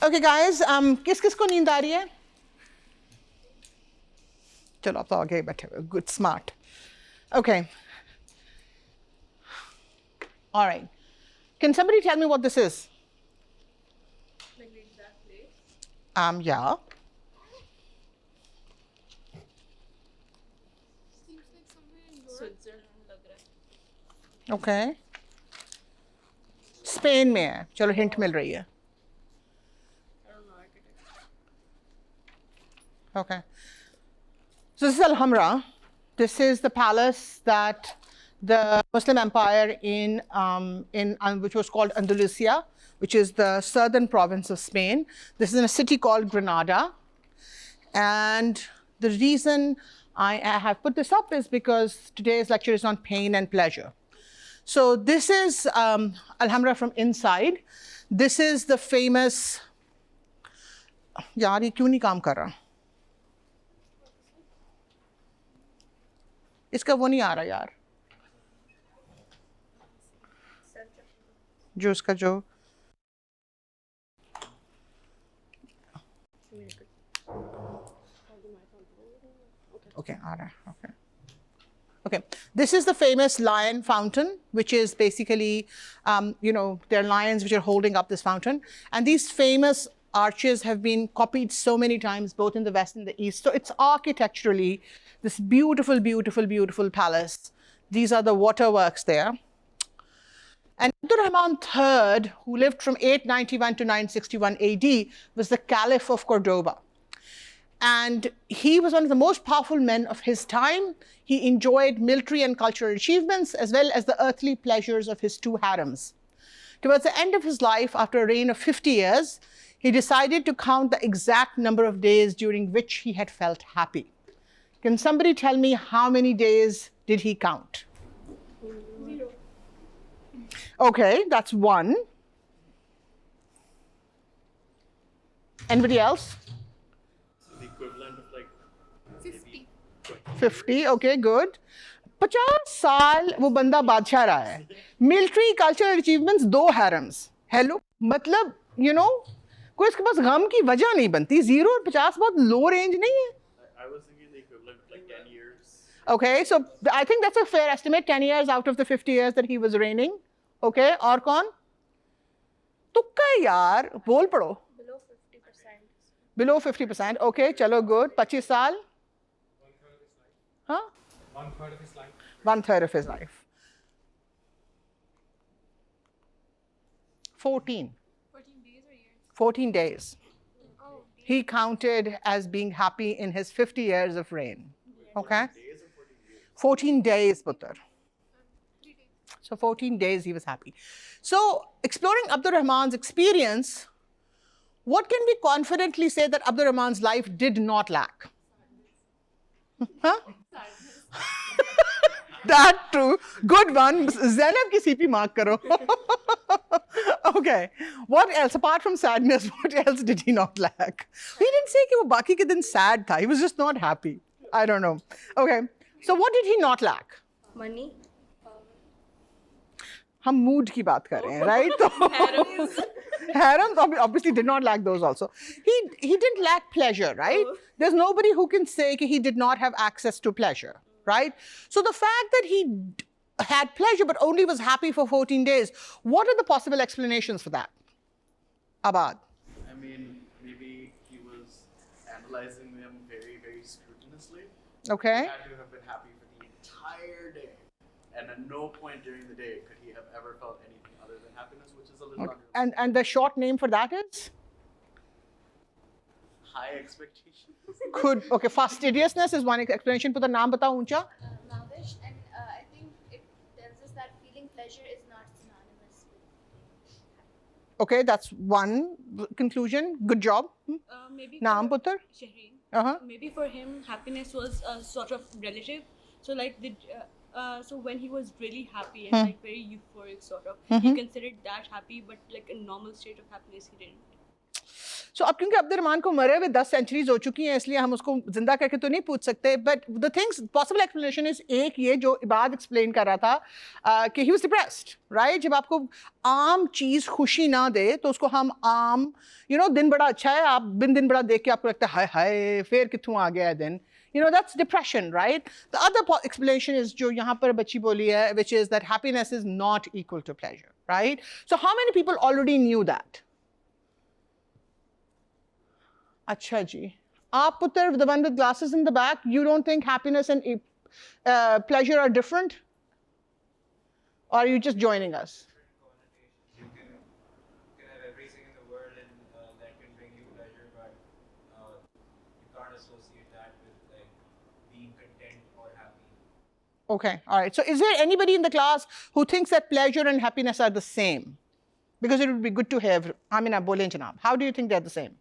Okay, guys, किस-किसको नींद आ रही है? चलो आप तो आगे बैठे हुए, good, smart. Okay. All right. Can somebody tell me what this is? Like the exact place. Yeah. Seems like somewhere in Europe. Switzerland लग रहा है. Okay. Spain में है. चलो hint मिल रही है. I don't know architecture. Okay. So this is Alhambra. This is the palace that the Muslim Empire in which was called Andalusia, which is the southern province of Spain. This is in a city called Granada. And the reason I have put this up is because today's lecture is on pain and pleasure. So this is Alhambra from inside. This is the famous. यार ये क्यों नहीं काम कर रहा? इसका वो नहीं आ रहा यार. जो उसका जो okay, आ रहा है. Okay. Okay, this is the famous lion fountain, which is basically, there are lions which are holding up this fountain. And these famous arches have been copied so many times, both in the West and the East. So it's architecturally this beautiful, beautiful, beautiful palace. These are the waterworks there. And Abdurrahman III, who lived from 891 to 961 AD, was the Caliph of Cordoba. And he was one of the most powerful men of his time. He enjoyed military and cultural achievements, as well as the earthly pleasures of his two harems. Towards the end of his life, after a reign of 50 years, he decided to count the exact number of days during which he had felt happy. Can somebody tell me how many days did he count? 0. Okay, that's 1. Anybody else? The equivalent of like 50. 50, okay, good. 50 साल वो बंदा बादशाह रहा है. Military, cultural achievements, 2 harems. Hello? मतलब, कोई इसके पास गम की वजह नहीं बनती. 0 और 50 बहुत low range नहीं है. I was thinking the equivalent of like 10 years. Okay, so I think that's a fair estimate. 10 years out of the 50 years that he was reigning. Okay, और कौन? तुक्का यार, बोल पड़ो. Below 50%. Below 50%. Okay, चलो good. 25 साल. Huh? 1/3 of his life. 1/3 of his life. 14. 14 days or years? 14 days. Oh. He counted as being happy in his 50 years of reign. Okay? 14 days, Putter. 3 days. So 14 days he was happy. So exploring Abdurrahman's experience, what can we confidently say that Abdurrahman's life did not lack? Huh? That too. Good one. Zainab ki CP mark karo. Okay. What else? Apart from sadness, what else did he not lack? He didn't say कि वो बाकी के दिन sad था. He was just not happy. I don't know. Okay. So what did he not lack? Money. हम mood की बात कर रहे हैं, right? Harems. Harems obviously did not lack those also. He didn't lack pleasure, right? There's nobody who can say that he did not have access to pleasure, right? So the fact that he had pleasure but only was happy for 14 days, what are the possible explanations for that? Abad. I mean, maybe he was analyzing them very, very scrupulously. Okay. He had to have been happy for the entire day. And at no point during the day could he have ever felt anything other than happiness, which is a little Okay. And the short name for that is? high expectations. Okay, fastidiousness is one explanation. Put the naam batao uncha. Malvish, and I think it tells us that feeling pleasure is not synonymous with Okay, that's one conclusion. Good job. Maybe. Naam putter. Shaheen. Uh-huh. Maybe for him, happiness was sort of relative. So like so when he was really happy and like very euphoric sort of, he considered that happy, but like a normal state of happiness he didn't. सो अब क्योंकि Abdurrahman को मरे हुए 10 centuries हो चुकी हैं, इसलिए हम उसको जिंदा करके तो नहीं पूछ सकते, but the things possible explanation is एक ये जो इबाद एक्सप्लेन कर रहा था कि ही वाज डिप्रेस्ड, राइट? जब आपको आम चीज़ खुशी ना दे तो उसको हम आम दिन बड़ा अच्छा है, आप दिन बड़ा देख के आपको लगता है हाय हाय फिर कितों आ गया है दिन, that's depression, right? The other explanation is जो यहाँ पर बच्ची बोली है, which is that happiness is not equal to pleasure, right? So how many people already knew that? अच्छा जी, आप पुत्र, the one with glasses in the back, you don't think happiness and pleasure are different? Or are you just joining us? You can have everything in the world and that can bring you pleasure, but you can't associate that with like being content or happy. Okay, all right. So is there anybody in the class who thinks that pleasure and happiness are the same? Because it would be good to have. Amina, bolein janab. How do you think they're the same?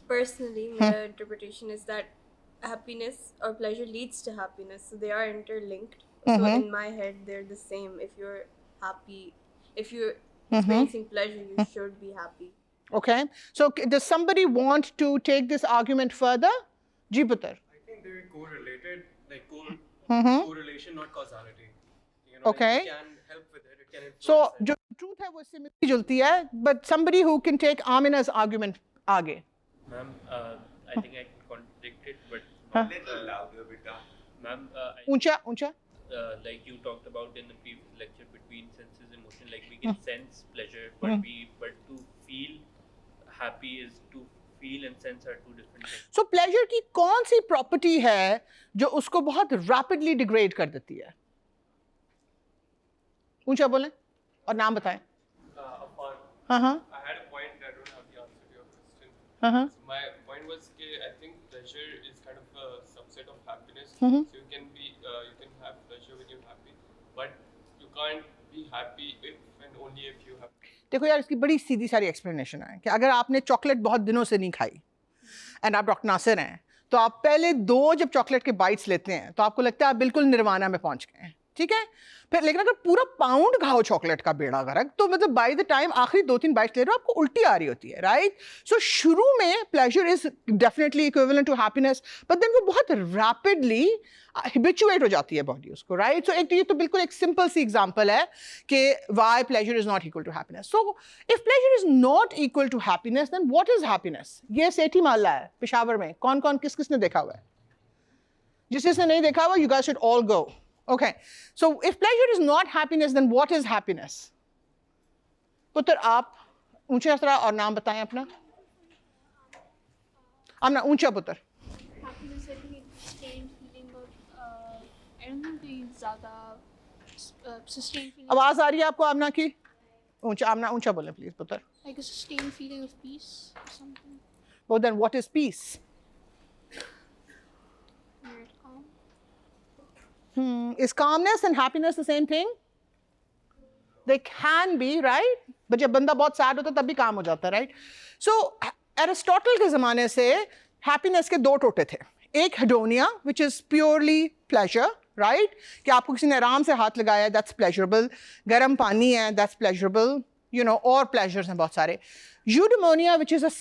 Personally, my interpretation is that happiness or pleasure leads to happiness, so they are interlinked. So in my head, they're the same. If you're happy, if you're experiencing pleasure, you should be happy. Okay. So does somebody want to take this argument further? Ji putar. I think they're correlated, like correlation, not causality. Okay. It can help with it. It can influence So it. जो truth है वो इससे मिलती जुलती है, but somebody who can take Amina's argument आगे. Ma'am, I think I can contradict it, but not, Little louder, beta. ma'am, ऊंचा. like you talked about in the previous lecture, between senses and emotion, like we can sense pleasure, but to feel happy is to feel and sense are two different things. So pleasure की कौन सी property है जो उसको बहुत rapidly degrade कर देती है? ऊंचा बोलें और नाम बताएं. Afan, हाँ. I had a point. I don't have the answer to your question. Uh-huh. So my point was that I think pleasure is kind of a subset of happiness. Mhm. So you can have pleasure when you're happy, but you can't be happy if and only if you have. देखो यार, इसकी बड़ी सीधी सारी explanation है कि अगर आपने chocolate बहुत दिनों से नहीं खाई एंड आप डॉक्टर नासिर हैं, तो आप पहले 2 जब चॉकलेट के बाइट्स लेते हैं तो आपको लगता है आप बिल्कुल निर्वाणा में पहुंच गए हैं, ठीक है? फिर लेकिन अगर पूरा पाउंड खाओ चॉकलेट का बेड़ा गर्क, तो मतलब बाय द टाइम आखिरी 2-3 बाइट्स ले रहे हो आपको उल्टी आ रही होती है, राइट? सो शुरू में pleasure is definitely equivalent to happiness, but then वो बहुत रैपिडली हैबिचुएट हो जाती है बॉडी उसको, राइट? सो ये तो बिल्कुल एक सिंपल सी एग्जांपल है कि why pleasure is not equal to happiness. So if pleasure is not equal to happiness, then what is happiness? ये सेठी मोहल्ला है पेशावर में, कौन किसने देखा हुआ है? जिसने नहीं देखा हुआ, you guys should all go. Okay. So if pleasure is not happiness, then what is happiness? पुत्र, आप ऊंचे तरह और नाम बताएं अपना. अपना ऊंचा पुत्र. Happiness, I think it's sustained feeling of, I don't think कोई ज़्यादा sustained feeling. आवाज आ रही है आपको आमना की? आमना ऊंचा बोलें प्लीज पुत्र. Like a sustained feeling of peace or something. Well, then what is peace? When you're calm. Is calmness and happiness the same thing? They can be, right? But जब बंदा बहुत सैड होता है तब भी काम हो जाता है, right? So एरिस्टोटल के ज़माने से happiness के 2 टोटे थे. एक हेडोनिया, which is purely pleasure, right? कि आपको किसी ने आराम से हाथ लगाया, that's pleasurable. गर्म पानी है, that's pleasurable. और pleasures हैं बहुत सारे. Eudaimonia, which is a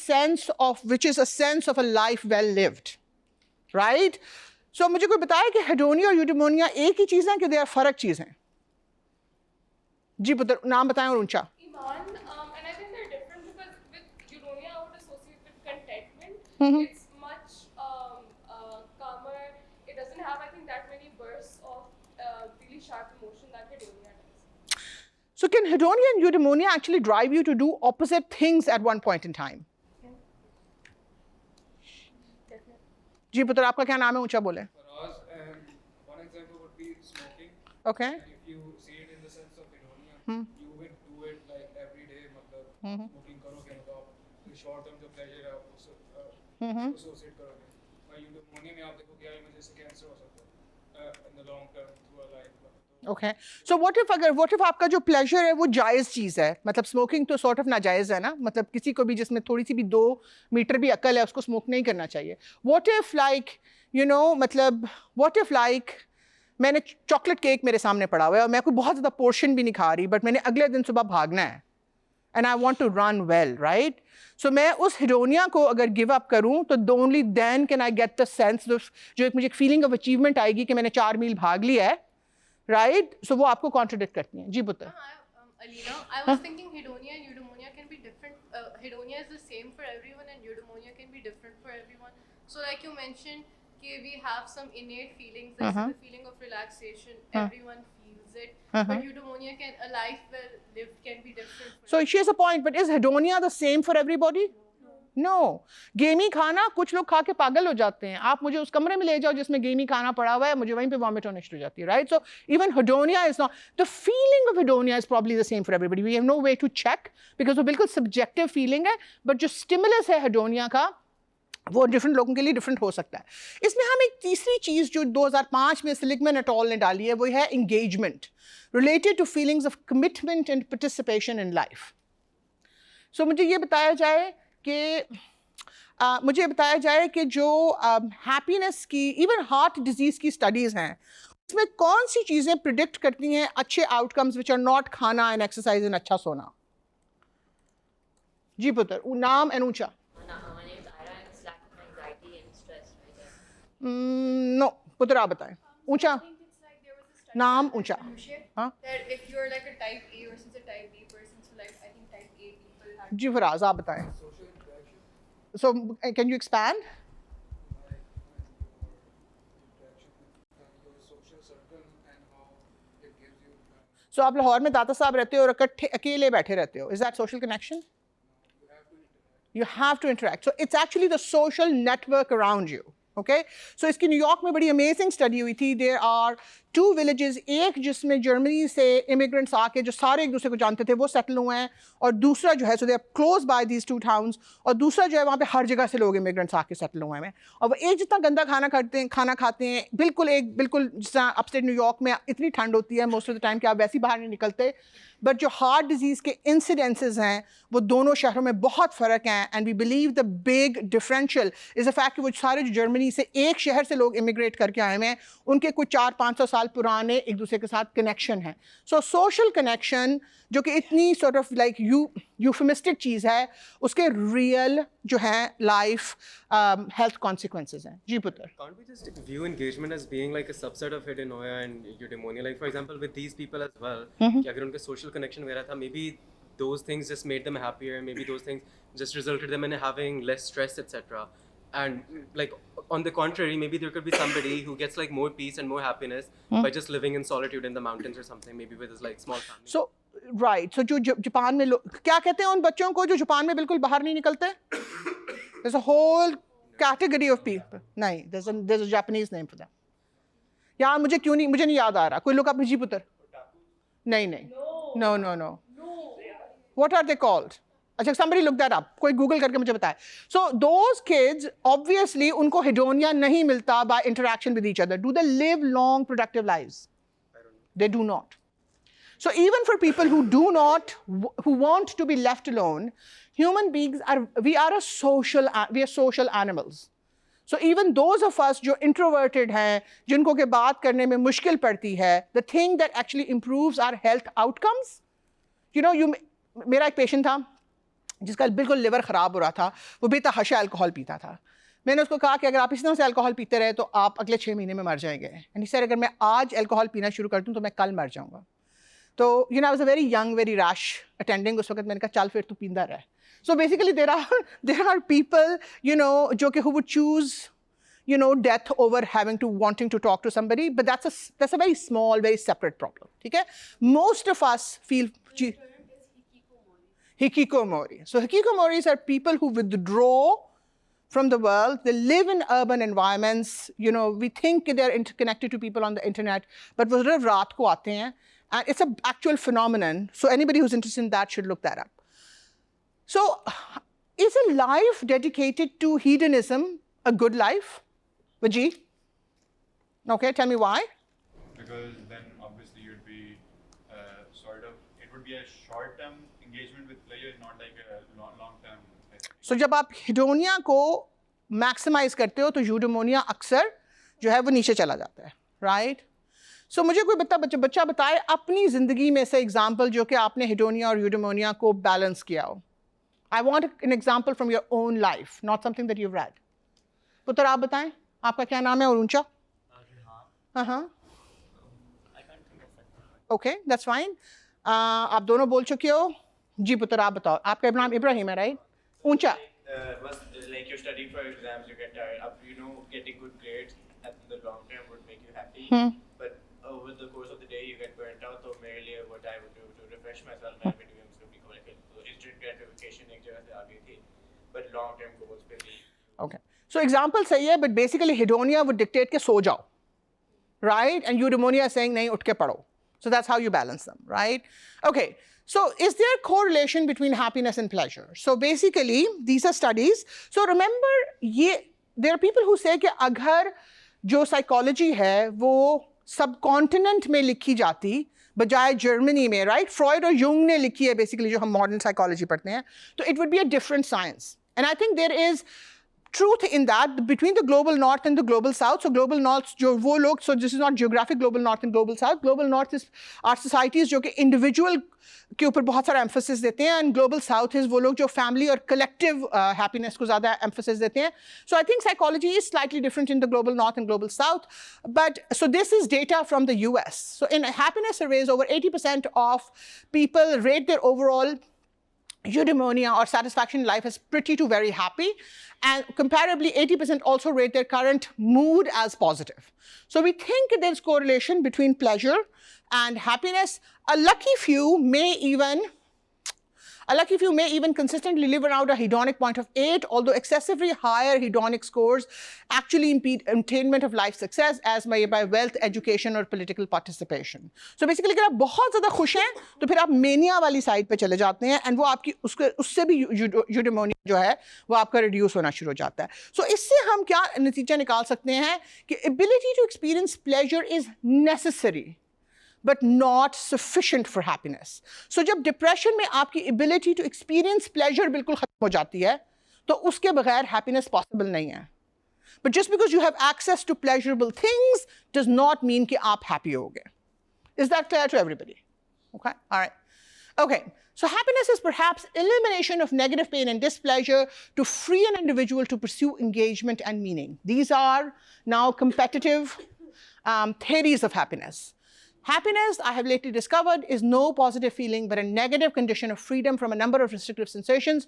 sense of a life well lived, right? So मुझे कोई बताया कि हेडोनिया और यूडेमोनिया एक ही चीज़ हैं कि दे आर फर्क चीज़ हैं? जी पुत्र, नाम बताएं और ऊंचा. Iman, and I think they're different because with eudaimonia I would associate with contentment. It's much calmer. It doesn't have, I think, that many bursts of really sharp emotion that hedonia does. So can hedonia and eudaimonia actually drive you to do opposite things at one point in time? जी पुत्र, आपका क्या नाम है? ऊंचा बोले. For us, one example would be smoking. Okay. And if you see it in the sense of hedonia, you would do it like every day. मतलब smoking करोगे मतलब आप short term जो pleasure है आप उससे associate करोगे. और eudaimonia में आप देखोगे यार मुझे इससे कैंसर हो सकता है in the long term through a life. Okay. So what if आपका जो pleasure है वो जायज़ चीज़ है? मतलब smoking तो sort of नाजायज़ है ना? मतलब किसी को भी जिसमें थोड़ी सी भी 2 मीटर भी अकल है उसको smoke नहीं करना चाहिए. What if मतलब what if मैंने चॉकलेट केक मेरे सामने पड़ा हुआ है और मैं कोई बहुत ज़्यादा पोर्शन भी नहीं खा रही, बट मैंने अगले दिन सुबह भागना है and I want to run well, right? So मैं उस hedonia को अगर give up करूँ तो only then can I get the sense of जो एक मुझे एक feeling of achievement आएगी कि मैंने 4 मील भाग लिया है, right? So वो आपको contradict करती हैं. जी पुत्र. Alina, I was thinking hedonia and eudaimonia can be different. Hedonia is the same for everyone and eudaimonia can be different for everyone. So like you mentioned, we have some innate feelings, like the feeling of relaxation, everyone feels it. But eudaimonia a life well lived can be different. So she has a point, but is hedonia the same for everybody? No. गेमी खाना कुछ लोग खा के पागल हो जाते हैं. आप मुझे उस कमरे में ले जाओ जिसमें गेमी खाना पड़ा हुआ है, मुझे वहीं पे वॉमिट होने शुरू हो जाती है, right? So even hedonia is not, the feeling of hedonia is probably the same for everybody. We have no way to check because वो बिल्कुल subjective feeling है, but जो stimulus है hedonia का वो डिफरेंट लोगों के लिए डिफरेंट हो सकता है. इसमें हम एक तीसरी चीज़ जो 2005 में सेलिगमैन एट अल ने डाली है वो है engagement related to feelings of commitment and participation in life. So मुझे ये बताया जाए कि जो हैप्पीनेस की इवन हार्ट डिजीज़ की स्टडीज़ हैं उसमें कौन सी चीज़ें प्रिडिक्ट करती हैं अच्छे आउटकम्स विच आर नॉट खाना एंड एक्सरसाइज एंड अच्छा सोना. जी पुत्र, नाम एंड ऊंचा. नो पुत्र आप बताएं. ऊंचा नाम ऊंचा. हाँ That if you're like a type A versus a type B person, so like I think type A people have जी फराज आप बताएं. So can you expand? So आप लाहौर में दाता साहब रहते हो और इकट्ठे अकेले बैठे रहते हो. Is that social connection? You have to interact. So it's actually the social network around you. Okay? So इसकी न्यूयॉर्क में बड़ी अमेजिंग स्टडी हुई थी. There are 2 villages, एक जिसमें जर्मनी से इमिग्रेंट्स आके जो सारे एक दूसरे को जानते थे वो सेटल हुए हैं, और दूसरा जो है so they are close by these 2 towns, और दूसरा जो है वहाँ पे हर जगह से लोग इमिग्रेंट्स आके सेटल हुए हैं. और वो एक जितना गंदा खाना खाते हैं बिल्कुल जिस तरह अपस्टेट न्यूयॉर्क में इतनी ठंड होती है मोस्ट ऑफ द टाइम कि आप वैसे ही बाहर नहीं निकलते. बट जो हार्ट डिजीज़ के इंसिडेंसेस हैं वो दोनों शहरों में बहुत फ़र्क हैं. And we believe the big differential is a fact कि वो सारे जो जर्मनी से एक शहर से लोग इमिग्रेट करके आए हुए हैं उनके कुछ 400-500 साल पुराने एक दूसरे के साथ कनेक्शन है. सो सोशल कनेक्शन जो कि इतनी सॉर्ट ऑफ लाइक यूफेमिस्टिक चीज़ है उसके रियल जो है लाइफ हेल्थ कॉन्सिक्वेंसेस हैं. जी पुत्र. Can't we just view engagement as being like a subset of hedonia and eudaimonia? Like for example with these people as well, कि अगर उनके social connection वगैरह था, maybe those things just made them happier, maybe those things just resulted them in having less stress, etc. And like on the contrary, maybe there could be somebody who gets like more peace and more happiness by just living in solitude in the mountains or something, maybe with his like small family. So right, so जो Japan में लोग क्या कहते हैं उन बच्चों को जो जापान में बिल्कुल बाहर नहीं निकलते? There's a whole category of people. नहीं, there's a Japanese name for them. यार मुझे नहीं याद आ रहा. कोई लोग आप जी पुत्र. नहीं. No. What are they called? अच्छा, somebody look that up. कोई गूगल करके मुझे बताए. So those kids obviously उनको hedonia नहीं मिलता by interaction with each other. Do they live long productive lives? They do not. So even for people who want to be left alone, human beings we are social animals. So even those of us जो introverted हैं, जिनको के बात करने में मुश्किल पड़ती है, the thing that actually improves our health outcomes, मेरा एक पेशेंट था जिसका बिल्कुल लिवर ख़राब हो रहा था. वो बेतहाशा अल्कोहल पीता था. मैंने उसको कहा कि अगर आप इस तरह से अल्कोहल पीते रहे तो आप अगले 6 महीने में मर जाएंगे. एंड सर अगर मैं आज अल्कोहल पीना शुरू कर दूँ तो मैं कल मर जाऊँगा. तो I was a very young very rash attending. उस वक्त मैंने कहा चल फिर तू पींदा रहे. So basically there are people जो कि who would choose death over having to wanting to talk to somebody, but that's a very small, very separate problem. ठीक है? Most of us feel hikikomori. So hikikomoris are people who withdraw from the world. They live in urban environments. We think they're interconnected to people on the internet, but वो सिर्फ रात को आते हैं. And it's an actual phenomenon. So anybody who's interested in that should look that up. So is a life dedicated to hedonism a good life? Vajee? Okay, tell me why. Because then obviously you'd be it would be a short-term engagement with pleasure, not like a long-term. So जब आप hedonia को maximize करते हो तो eudaimonia अक्सर जो है वो नीचे चला जाता है, right? So मुझे कोई बच्चा बताए अपनी ज़िंदगी में से एग्जाम्पल जो कि आपने हेडोनिया और यूडेमोनिया को बैलेंस किया हो. I want an example from your own life, not something that you've read. पुत्र आप बताएं, आपका क्या नाम है और ऊंचा? हाँ. Okay, that's fine. आप दोनों बोल चुके हो. जी पुत्र आप बताओ. आपका नाम इब्राहिम है, right? ऊंचा. Was like you're studying for exams, you get tired. Getting good grades at the long term would make you happy. But over the course of the day, you get burnt out. So merely what I would do to refresh myself, मैं video games कभी खेल. So instant gratification एक जगह से आ गई थी. But long term goals पे भी. Okay. So example सही है, but basically hedonia would dictate के सो जाओ, right? And eudaimonia is saying नहीं उठ के पढ़ो. So that's how you balance them, right? Okay. So is there correlation between happiness and pleasure? So basically these are studies. So remember there are people who say कि अगर जो psychology है वो subcontinent में लिखी जाती बजाय जर्मनी में, right? फ्रॉयड और यूंग ने लिखी है basically जो हम modern psychology पढ़ते हैं, तो it would be a different science. And I think there is truth in that between the global north and the global south. So global north जो वो लोग, so this is not geographic global north and global south. Global north is our societies जो कि individual के ऊपर बहुत सारा emphasis देते हैं, and global south is वो लोग जो family और collective happiness को ज़्यादा emphasis देते हैं. So I think psychology is slightly different in the global north and global south. But so this is data from the US. So in happiness surveys, over 80% of people rate their overall eudaimonia or satisfaction in life as pretty to very happy, and comparably 80% also rate their current mood as positive. So we think there's correlation between pleasure and happiness. A lucky few may even consistently live around a hedonic point of 8, although excessively higher hedonic scores actually impede attainment of life success as by wealth, education or political participation. So basically अगर आप बहुत ज़्यादा खुश हैं तो फिर आप mania वाली side पे चले जाते हैं, and वो आपकी उससे भी eudaimonia जो है वो आपका reduce होना शुरू हो जाता है. So इससे हम क्या नतीजा निकाल सकते हैं कि ability to experience pleasure is necessary but not sufficient for happiness. So जब depression में आपकी ability to experience pleasure बिल्कुल खत्म हो जाती है तो उसके बगैर happiness possible नहीं है. But just because you have access to pleasurable things does not mean कि आप happy होगे. Is that clear to everybody? Okay, all right. Okay, so happiness is perhaps elimination of negative pain and displeasure to free an individual to pursue engagement and meaning. These are now competitive theories of happiness. Happiness, I have lately discovered, is no positive feeling, but a negative condition of freedom from a number of restrictive sensations,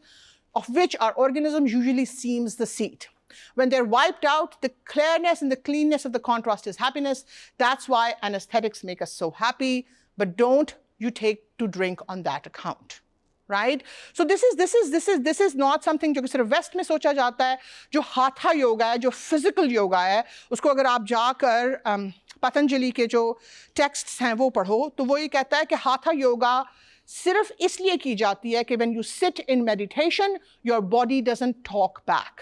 of which our organism usually seems the seat. When they're wiped out, the clearness and the cleanness of the contrast is happiness. That's why anesthetics make us so happy, but don't you take to drink on that account. Right? So this is not something जो कि सिर्फ waste में सोचा जाता है. जो हाथा योगा है, जो फिजिकल योगा है, उसको अगर आप जाकर पतंजलि के जो टेक्स्ट्स हैं वो पढ़ो तो वो ये कहता है कि हाथा योगा सिर्फ इसलिए की जाती है कि when you sit in meditation, your body doesn't talk back.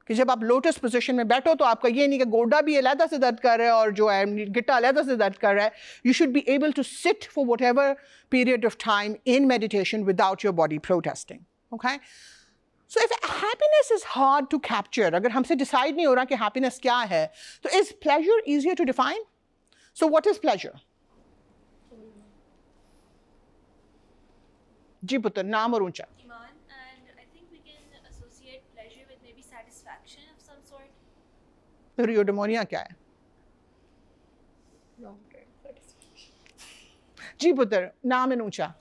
कि जब आप लोटस पोजीशन में बैठो तो आपका ये नहीं कि गोडा भी अलहदा से दर्द कर रहा है और जो है गिट्टा अलहदा से दर्द कर रहा है. You should be able to sit for whatever period of time in meditation without your body protesting. Okay? So if happiness is hard to capture, अगर हमसे decide नहीं हो रहा कि happiness क्या है, तो is pleasure easier to define? So what is pleasure? जी पुत्र, नाम और ऊंचा. फिर eudaimonia क्या है? जी पुत्र, नाम और ऊंचा.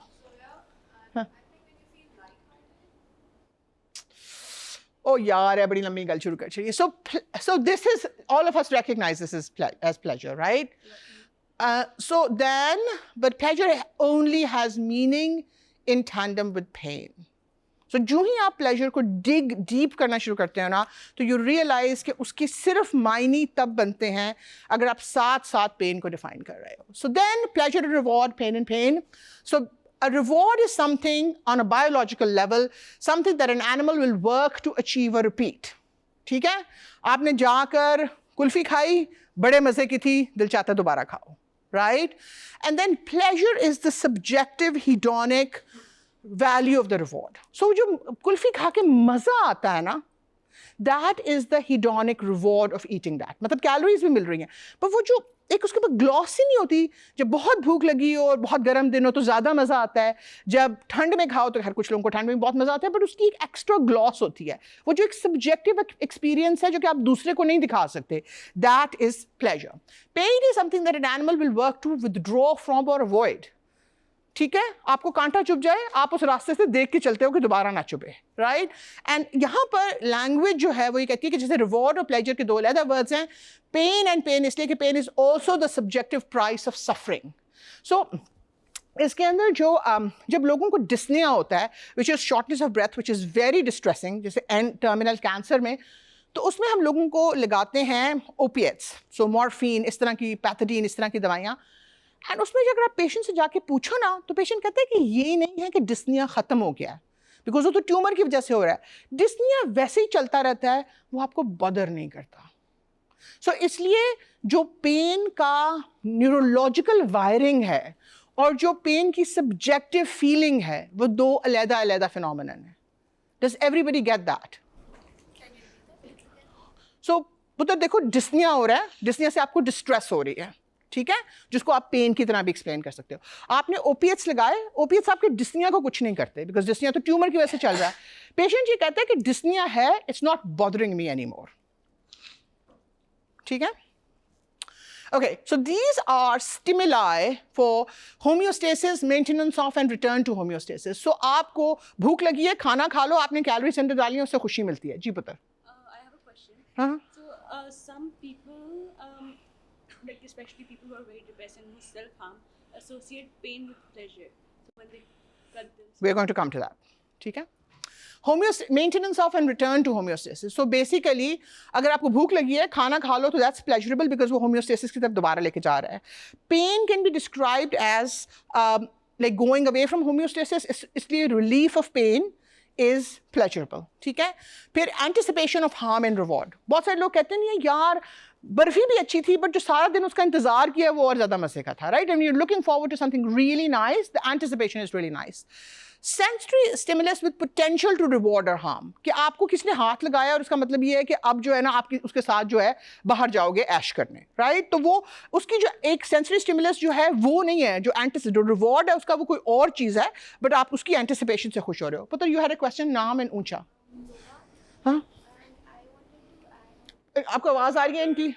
Oh यार है बड़ी लंबी गल शुरू कर चलिए. So this is, all of us recognize this as pleasure, right? So then, but pleasure only has meaning in tandem with pain. So जो ही आप pleasure को dig deep करना शुरू करते हो ना, तो you realize कि उसके सिर्फ मायने तब बनते हैं अगर आप साथ pain को define कर रहे हो. So then pleasure and reward, pain and pain. So a reward is something on a biological level, something that an animal will work to achieve or repeat. ठीक है? आपने जाकर कुल्फी खाई, बड़े मजे की थी, दिल चाहता दोबारा खाओ. Right? And then pleasure is the subjective hedonic value of the reward. So जो कुल्फी खा के मजा आता है ना, That is the hedonic reward of eating that. मतलब कैलोरीज भी मिल रही हैं, पर वो जो एक उसके ऊपर ग्लॉस ही नहीं होती। जब बहुत भूख लगी हो और बहुत गर्म दिन हो तो ज़्यादा मज़ा आता है, जब ठंड में खाओ तो हर कुछ लोगों को ठंड में बहुत मज़ा आता है, बट उसकी एक एक्स्ट्रा ग्लॉस होती है। वो जो एक सब्जेक्टिव एक्सपीरियंस है जो कि आप दूसरे को नहीं दिखा सकते, that is pleasure. Pain is something that an animal will work to withdraw from और अवॉइड। ठीक है, आपको कांटा चुभ जाए, आप उस रास्ते से देख के चलते हो कि दोबारा ना चुभे, राइट। एंड यहाँ पर लैंग्वेज जो है वो ये कहती है कि जैसे रिवॉर्ड और प्लेजर के दो अलग वर्ड्स हैं, पेन एंड पेन, इसलिए कि pain is also the subjective price of suffering. So इसके अंदर जो जब लोगों को डिस्निया होता है, which is shortness of breath, which is very distressing, जैसे एंड टर्मिनल कैंसर में, तो उसमें हम लोगों को लगाते हैं ओपिएट्स, सो मॉर्फिन, इस तरह की पैथोडीन, इस तरह की दवाइयाँ। एंड उसमें अगर आप पेशेंट से जाके पूछो ना, तो पेशेंट कहते हैं कि ये नहीं है कि डिस्निया ख़त्म हो गया है, बिकॉज वो तो ट्यूमर की वजह से हो रहा है। डिस्निया वैसे ही चलता रहता है, वो आपको बदर नहीं करता। सो इसलिए जो पेन का न्यूरोलॉजिकल वायरिंग है और जो पेन की सब्जेक्टिव फीलिंग है, वो दो अलग-अलग फिनोमेनन है। Does everybody get that? So पुत्र देखो, डिस्निया हो रहा है, डिस्निया से आपको डिस्ट्रेस हो रही है, ठीक है, जिसको आप पेन की तरह भी एक्सप्लेन कर सकते हो। आपने ओपिएट्स लगाए, ओपिएट्स आपके डिस्निया को कुछ नहीं करते, बिकॉज डिस्निया तो ट्यूमर की वजह से चल रहा है। पेशेंट ये कहता है कि डिस्निया है, it's not bothering me any more. ठीक है, okay, so these are stimuli for homeostasis, maintenance of and return to homeostasis. So आपको भूख लगी है, खाना खा लो, आपने कैलोरीज अंदर डाली है, उससे खुशी मिलती है। जी पुत्र। I have a question. हाँ। So some people, like especially people who are very depressed and who self-harm, associate pain with pleasure. So when they cut this. We are going to come to that. ठीक है। Maintenance of and return to homeostasis. So basically, अगर आपको भूख लगी है, खाना खा लो, तो that's pleasurable because वो homeostasis की तरफ दोबारा लेके जा रहा है। Pain can be described as like going away from homeostasis. इसलिए relief of pain is pleasurable. ठीक है। फिर anticipation of harm and reward. बहुत सारे लोग कहते हैं यार बर्फी भी अच्छी थी, बट जो सारा दिन उसका इंतजार किया वो और ज़्यादा मज़े का था, right. And you are looking forward to something really nice, the anticipation is really nice. Sensory stimulus with potential to reward और हार्म, कि आपको किसने हाथ लगाया और उसका मतलब ये है कि अब जो है ना आपकी उसके साथ जो है बाहर जाओगे ऐश करने, राइट। तो वो उसकी जो एक सेंसरी स्टिमुलस जो है वो नहीं है, जो रिवॉर्ड है उसका वो कोई और चीज़ है, बट आप उसकी एंटिसिपेशन से खुश हो रहे हो। पता यू हैड अ क्वेश्चन, नाम एंड ऊंचा। हाँ, आपको आवाज़ आ रही है इनकी?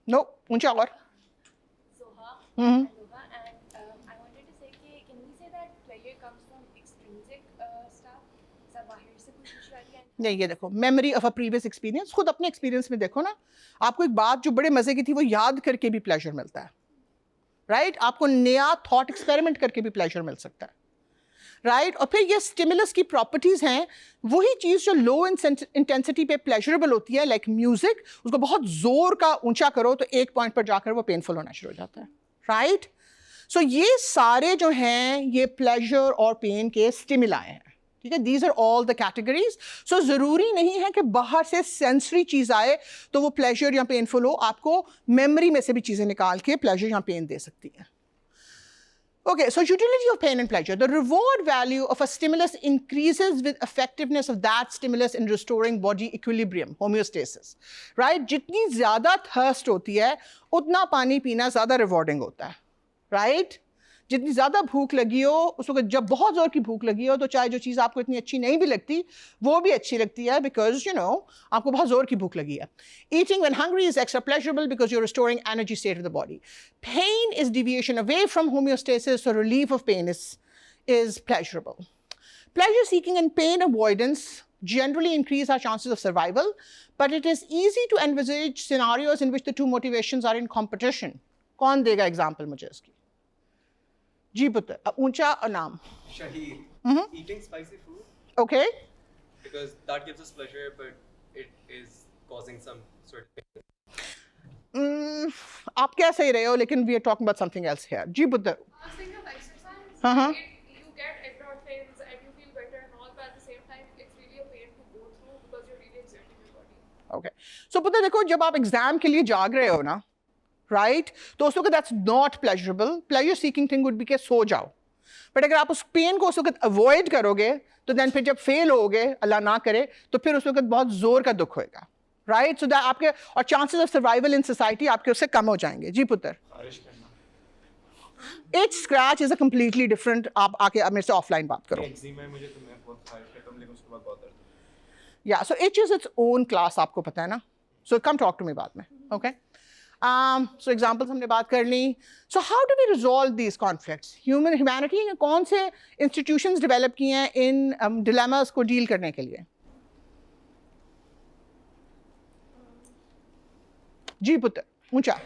नो, ऊंचा और। नहीं, ये देखो, memory of a previous experience. खुद अपने एक्सपीरियंस में देखो ना, आपको एक बात जो बड़े मजे की थी वो याद करके भी प्लेजर मिलता है, राइट। आपको नया थॉट एक्सपेरिमेंट करके भी प्लेजर मिल सकता है, राइट। और फिर ये स्टिमुलस की प्रॉपर्टीज़ हैं, वही चीज़ जो लो इंटेंसिटी पे प्लेजरेबल होती है, लाइक म्यूजिक, उसको बहुत ज़ोर का ऊंचा करो तो एक पॉइंट पर जाकर वो पेनफुल होना शुरू हो जाता है, राइट। सो ये सारे जो हैं ये प्लेजर और पेन के स्टिमुलाई हैं, ठीक है। These are all the categories. So ज़रूरी नहीं है कि बाहर से सेंसरी चीज़ आए तो वो प्लेजर या पेनफुल हो, आपको मेमोरी में से भी चीज़ें निकाल के प्लेजर या पेन दे सकती हैं। Okay, so utility of pain and pleasure. The reward value of a stimulus increases with effectiveness of that stimulus in restoring body equilibrium, homeostasis, right? जितनी ज़्यादा thirst होती है, उतना पानी पीना ज़्यादा rewarding होता है, right? जितनी ज़्यादा भूख लगी हो, उस वक्त जब बहुत ज़ोर की भूख लगी हो, तो चाहे जो चीज़ आपको इतनी अच्छी नहीं भी लगती, वो भी अच्छी लगती है, because you know आपको बहुत ज़ोर की भूख लगी है। Eating when hungry is extra pleasurable because you're restoring energy state of the body. Pain is deviation away from homeostasis, so relief of pain is pleasurable. Pleasure seeking and pain avoidance generally increase our chances of survival, but it is easy to envisage scenarios in which the two motivations are in competition. कौन देगा example मुझे इसकी? जी पुत्र, ऊंचा और नाम। Shahid, eating spicy food. Okay. Because that gives us pleasure, but it is causing some sort of pain. आप क्या सही रहे हो, लेकिन we are talking about something else here. जी पुत्र। I was thinking of exercise. Uh-huh. You get endorphins and you feel better and all, but at the same time, it's really a pain to go through because you're really exerting your body. Okay. So पुत्र देखो, जब आप exam के लिए जाग रहे हो ना, राइट, तो उस वक्त that's not pleasurable. Pleasure seeking thing would be के सो जाओ, बट अगर आप उस पेन को उस वक्त अवॉइड करोगे तो देन फिर जब फेल होगे, अल्लाह ना करे, तो फिर उस वक्त बहुत जोर का दुख होएगा, राइट? सो दैट आपके और chances of survival in society आपके उससे कम हो जाएंगे। जी पुत्र, etch scratch is a completely different, आप आके मेरे से ऑफलाइन बात करो। एक्जिमा है मुझे, तो मैं बहुत खारिश करता हूं, लेकिन उसके बाद बहुत दर्द होता है। या सो etch is its own class, आपको पता है ना, सो कम टॉक टू मी बाद में, ओके? सो एग्जाम्पल्स हमने बात कर ली। So how do we resolve these conflicts? Humanity ने कौन से इंस्टीट्यूशंस डेवलप किए हैं इन डिलेमास को डील करने के लिए? जी पुत्र, ऊंचा।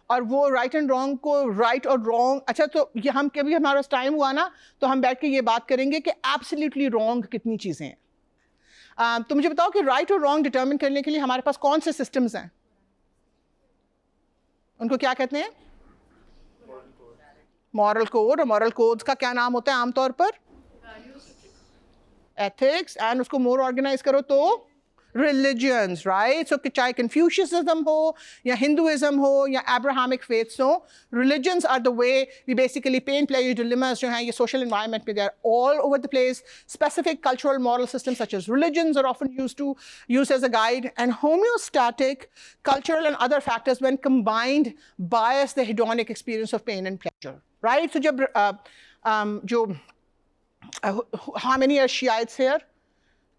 और वो राइट एंड रॉन्ग को, राइट और रॉन्ग, अच्छा तो ये हम कभी हमारा टाइम हुआ ना तो हम बैठ के ये बात करेंगे कि एब्सोल्युटली रॉन्ग कितनी चीज़ें हैं। तो मुझे बताओ कि राइट और रॉन्ग डिटर्मिन करने के लिए हमारे पास कौन से सिस्टम्स हैं? उनको क्या कहते हैं? Moral code. और मॉरल कोड्स का क्या नाम होता है आमतौर पर? एथिक्स। एंड उसको मोर ऑर्गेनाइज करो तो religions, right? So चाहे Confucianism हो या Hinduism हो या Abrahamic faiths हो, religions are the way we basically pain pleasure dilemmas जो हैं ये social environment में, they are all over the place. Specific cultural moral systems such as religions are often used as a guide, and homeostatic cultural and other factors when combined bias the hedonic experience of pain and pleasure, right? So जब जो how many are Shiites here?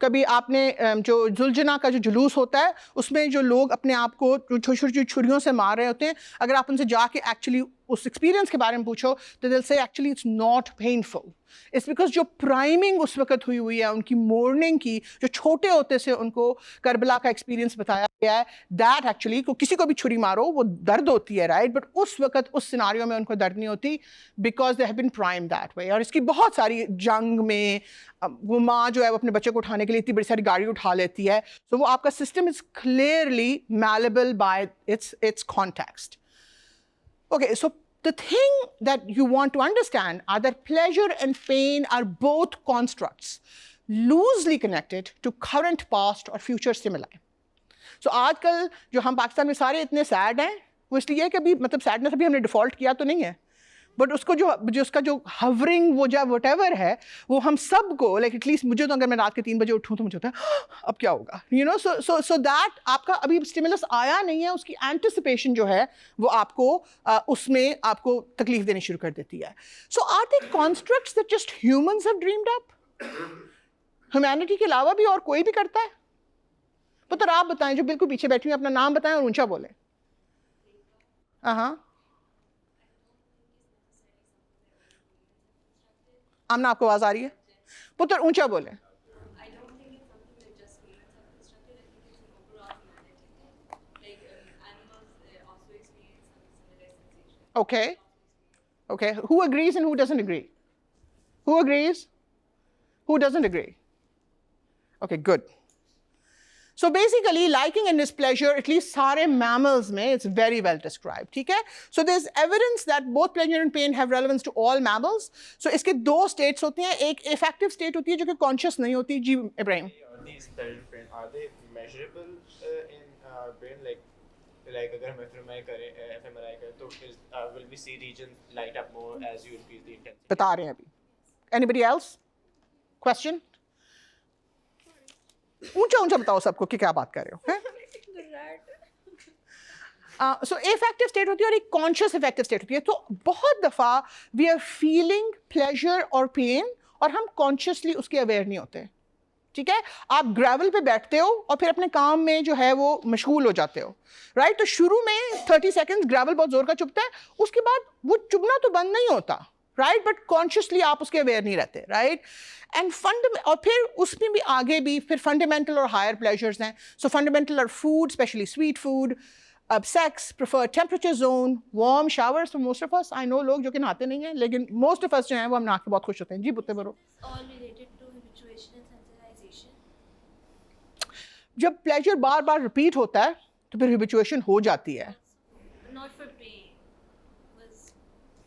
कभी आपने जो जुलजना का जो जुलूस होता है उसमें जो लोग अपने आप को छोटी छोटी छुरियों से मार रहे होते हैं, अगर आप उनसे जाके एक्चुअली उस एक्सपीरियंस के बारे में पूछो तो दिल से actually it's not painful. It's because जो प्राइमिंग उस वक्त हुई है उनकी मॉर्निंग की, जो छोटे होते से उनको करबला का एक्सपीरियंस बताया गया है, दैट एक्चुअली किसी को भी छुरी मारो वो दर्द होती है, राइट? बट उस वक्त उस सिनारियो में उनको दर्द नहीं होती because they have been prime that way. और इसकी बहुत सारी जंग में वो माँ जो है वो अपने बच्चे को उठाने के लिए इतनी बड़ी सारी गाड़ी उठा लेती है। सो वो आपका system is clearly malleable by its context. Okay, so the thing that you want to understand are that pleasure and pain are both constructs loosely connected to current, past or future stimuli. So आजकल जो हम पाकिस्तान में सारे इतने sad हैं वो इसलिए कि अभी मतलब सैडनेस अभी हमने डिफ़ॉल्ट किया तो नहीं है, बट उसको जो उसका जो हवरिंग वो जो वटेवर है वो हम सबको लाइक एटलीस्ट मुझे तो अगर मैं रात के 3 बजे उठूँ तो मुझे होता है अब क्या होगा, यू नो। सो दैट आपका अभी स्टिमुलस आया नहीं है, उसकी एंटिसिपेशन जो है वो आपको उसमें आपको तकलीफ देनी शुरू कर देती है। So are they constructs that just humans have dreamed up? Humanity के अलावा भी और कोई भी करता है? पुत्र आप बताएं, जो बिल्कुल पीछे बैठी हुई, अपना नाम बताएं और ऊंचा बोलें। हाँ आमना, आपको आवाज आ रही है? पुत्र ऊंचा बोलें। Okay. Okay. Who agrees and who doesn't agree? Who agrees? Who doesn't agree? Okay, good. So basically, liking and displeasure, at least सारे mammals में, it's very well described. ठीक है? So there's evidence that both pleasure and pain have relevance to all mammals. So इसके 2 states होती हैं, एक affective state होती है जो कि conscious नहीं होती। जी Ibrahim. These pleasure and pain, are they measurable in our brain? Like अगर हम fMRI करें तो will we see regions light up more as you increase the intensity? बता रहे हैं अभी। Anybody else? Question? ऊंचा बताओ सबको कि क्या बात कर रहे हो। सो अफेक्टिव स्टेट होती है और एक कॉन्शियस अफेक्टिव स्टेट होती है। तो बहुत दफ़ा वी आर फीलिंग प्लेजर और पेन और हम कॉन्शियसली उसके अवेयर नहीं होते। ठीक है, आप ग्रेवल पे बैठते हो और फिर अपने काम में जो है वो मशगूल हो जाते हो, राइट? तो शुरू में 30 सेकेंड्स ग्रेवल बहुत जोर का चुभता है, उसके बाद वो चुभना तो बंद नहीं होता, राइट? बट कॉन्शियसली आप उसके अवेयर नहीं रहते, राइट? एंड और फिर उसमें भी आगे भी फिर फंडामेंटल और हायर प्लेजर्स हैं। सो फंडामेंटल और food, specially sweet food, sex, prefer temperature zone, warm showers for most of us. I know लोग जो कि नहाते नहीं हैं, लेकिन मोस्ट ऑफ अस जो हैं वो हम नहा के बहुत खुश होते हैं। जी बुत्ते बरो। जब प्लेजर बार बार रिपीट होता है तो फिर हैबिचुएशन हो जाती है। Not for pain.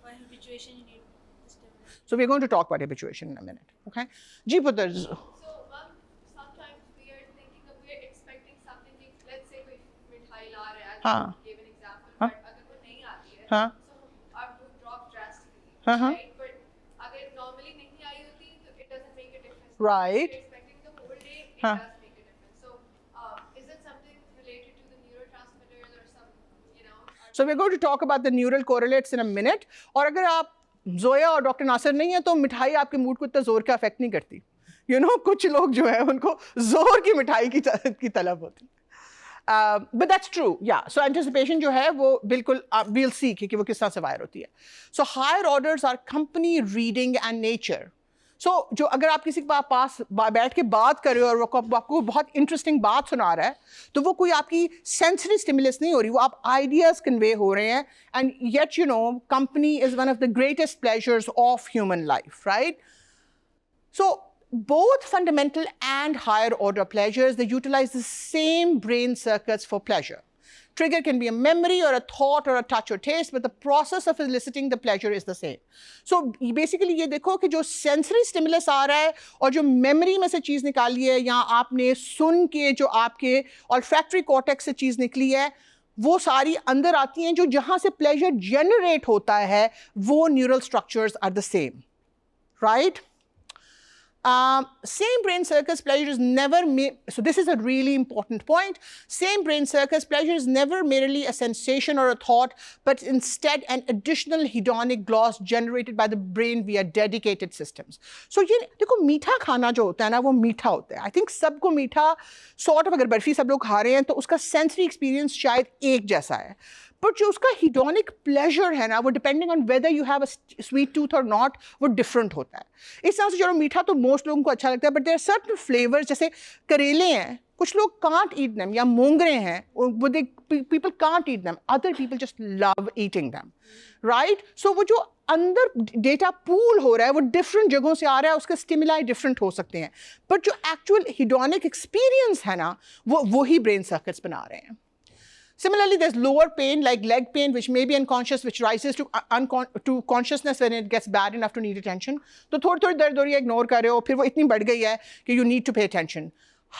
For habituation you need stimulus. So we're going to talk about habituation in a minute. Okay? Ji Putter. So, sometimes we are expecting something like, let's say हाँ gave an example, हाँ but अगर वो नहीं आती है, हाँ so our mood drops drastically, हाँ right? But अगर normally नहीं आई होती, तो it doesn't make a difference. Right. If you're expecting the whole day, it हाँ does make a difference. So, is it something related to the neurotransmitters or some, you know? So we're going to talk about the neural correlates in a minute. और अगर आप जोया और doctor Nasir नहीं है तो मिठाई आपके मूड को इतना जोर का अफेक्ट नहीं करती. You know, कुछ लोग जो है उनको जोर की मिठाई की तलब होती. But that's true, yeah. So anticipation जो है वो बिल्कुल we'll see कि वो किस तरह से वायर होती है. So higher orders are company, reading and nature. So जो अगर आप किसी के पास बैठ के बात कर रहे हो और वो आपको बहुत इंटरेस्टिंग बात सुना रहा है तो वो कोई आपकी सेंसरी स्टिमुलस नहीं हो रही, वो आप आइडियाज कन्वे हो रहे हैं. And yet you know company is one of the greatest pleasures of human life, right? So both fundamental and higher order pleasures, they utilize the same brain circuits for pleasure. Trigger can be a memory or a thought or a touch or taste, but the process of eliciting the pleasure is the same. So basically ये देखो कि जो sensory stimulus आ रहा है और जो memory में से चीज़ निकाली है या आपने सुन के जो आपके olfactory cortex से चीज़ निकली है वो सारी अंदर आती हैं. जो जहाँ से pleasure generate होता है वो neural structures are the same, right? Same brain circuits, pleasure is never so this is a really important point. Same brain circuits, pleasure is never merely a sensation or a thought, but instead an additional hedonic gloss generated by the brain via dedicated systems. So ये देखो मीठा खाना जो होता है ना वो मीठा होता है. I think सबको मीठा sort of अगर बर्फी सब लोग खा रहे हैं तो उसका sensory experience शायद एक जैसा है. But जो उसका hedonic pleasure है ना वो depending on whether you have a sweet tooth or not वो different होता है. इस तरह से चलो मीठा तो most लोगों को अच्छा लगता है, but there are certain flavors जैसे करेले हैं, कुछ लोग can't eat them, या मोंगरे हैं, वो people can't eat them, other people just love eating them, right? So वो जो अंदर data pool हो रहा है वो different जगहों से आ रहा है, उसके stimuli different हो सकते हैं, but जो actual hedonic experience है ना वो ही brain circuits बना रहे हैं. Similarly, there's lower pain like leg pain, which may be unconscious, which rises to consciousness when it gets bad enough to need attention. तो थोड़ी दर्द हो रही है, ignore कर रहे हो, फिर वो इतनी बढ़ गई है कि you need to pay attention.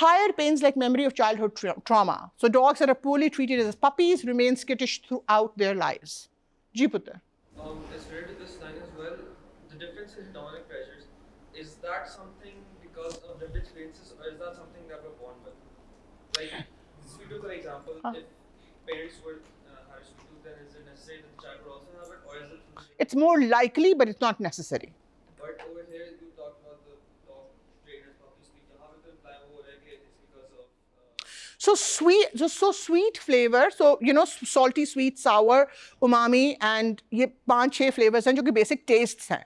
Higher pains like memory of childhood trauma. So dogs that are poorly treated as puppies remain skittish throughout their lives. Ji putter. It's related to this line as well. The difference in hedonic pleasures, is that something because of lived experiences, or is that something that we're born with? Like, if we took an example, if parents would have a sweet tooth, then is it necessary that the child would also have it, or is it? It's more likely, but it's not necessary. But over here, you talked about the dog trainers, puppy speech. How will the imply over here it's because of? So sweet flavor. So you know, salty, sweet, sour, umami, and ये 5-6 flavors हैं जो कि basic tastes हैं,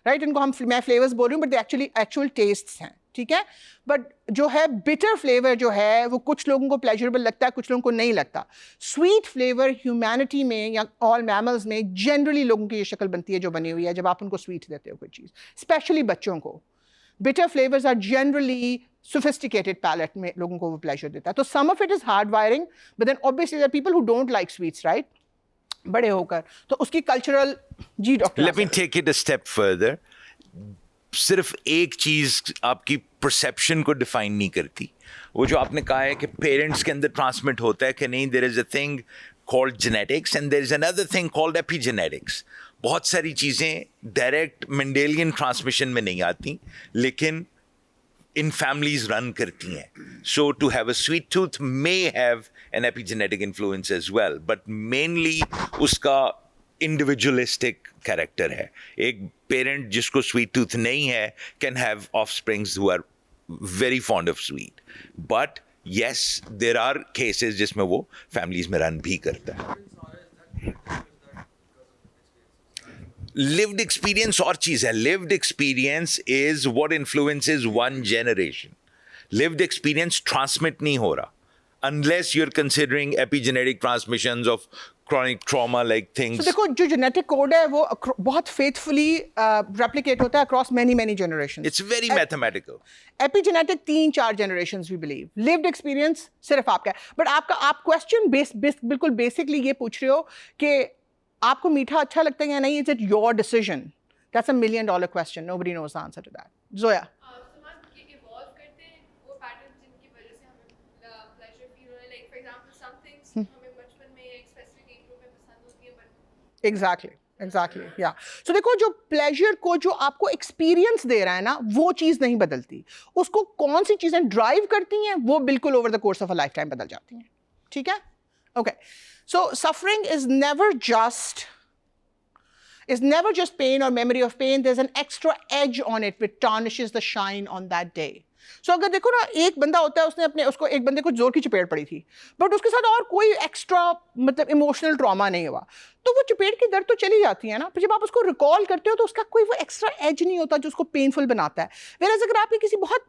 right? इनको मैं flavors बोल रही हूँ, but they actual tastes हैं, ठीक है? But जो है bitter flavor जो है वो कुछ लोगों को pleasurable लगता है, कुछ लोगों को नहीं लगता. Sweet flavor humanity में या all mammals में generally लोगों की ये शक्ल बनती है जो बनी हुई है जब आप उनको sweet देते हो कोई चीज़, especially बच्चों को. Bitter flavors are generally sophisticated palate में लोगों को वो pleasure देता है. तो some of it is hard wiring, but then obviously there are people who don't like sweets, right? बड़े होकर तो उसकी cultural ji doctor. Let me take it a step further. सिर्फ एक चीज आपकी परसेप्शन को डिफाइन नहीं करती. वो जो आपने कहा है कि पेरेंट्स के अंदर ट्रांसमिट होता है कि नहीं, there is a thing called genetics and there is another thing called epigenetics. बहुत सारी चीज़ें डायरेक्ट मेंडेलियन ट्रांसमिशन में नहीं आती लेकिन इन फैमिलीज रन करती हैं. So to have a sweet tooth may have an epigenetic influence as well, but mainly उसका इंडिविजुअलिस्टिक कैरेक्टर है. एक पेरेंट जिसको स्वीट टूथ नहीं है can have offsprings who are very fond of sweet, but yes there are cases जिसमें वो families में run भी करता है. लिव्ड एक्सपीरियंस और चीज है. Lived experience is what influences one generation. Lived experience transmit नहीं हो रहा unless you're considering epigenetic transmissions of chronic trauma like things. So देखो जो genetic code है वो बहुत faithfully replicate होता है across many generations. It's very mathematical. Epigenetic 3-4 generations we believe. Lived experience सिर्फ आपका है. But आप question बिल्कुल basically ये पूछ रहे हो कि आपको मीठा अच्छा लगता है या नहीं? Is it your decision? That's $1 million question. Nobody knows the answer to that. Zoya. हमें बचपन में एग्जैक्टली या सो देखो, जो प्लेजर को जो आपको एक्सपीरियंस दे रहा है ना, वो चीज़ नहीं बदलती, उसको कौन सी चीज़ें ड्राइव करती हैं वो बिल्कुल over the course of a life time बदल जाती हैं. ठीक है, okay. So suffering is never just pain or memory of pain. There's an extra edge on it which tarnishes the shine on that day. So अगर देखो ना, एक बंदा होता है, उसको एक बंदे को जोर की चपेट पड़ी थी, बट उसके साथ और कोई एक्स्ट्रा मतलब इमोशनल ट्रॉमा नहीं हुआ, तो वो चपेट की दर्द तो चली जाती है ना, फिर जब आप उसको रिकॉल करते हो तो उसका कोई वो एक्स्ट्रा एज नहीं होता जो उसको पेनफुल बनाता है. Whereas अगर आपके किसी बहुत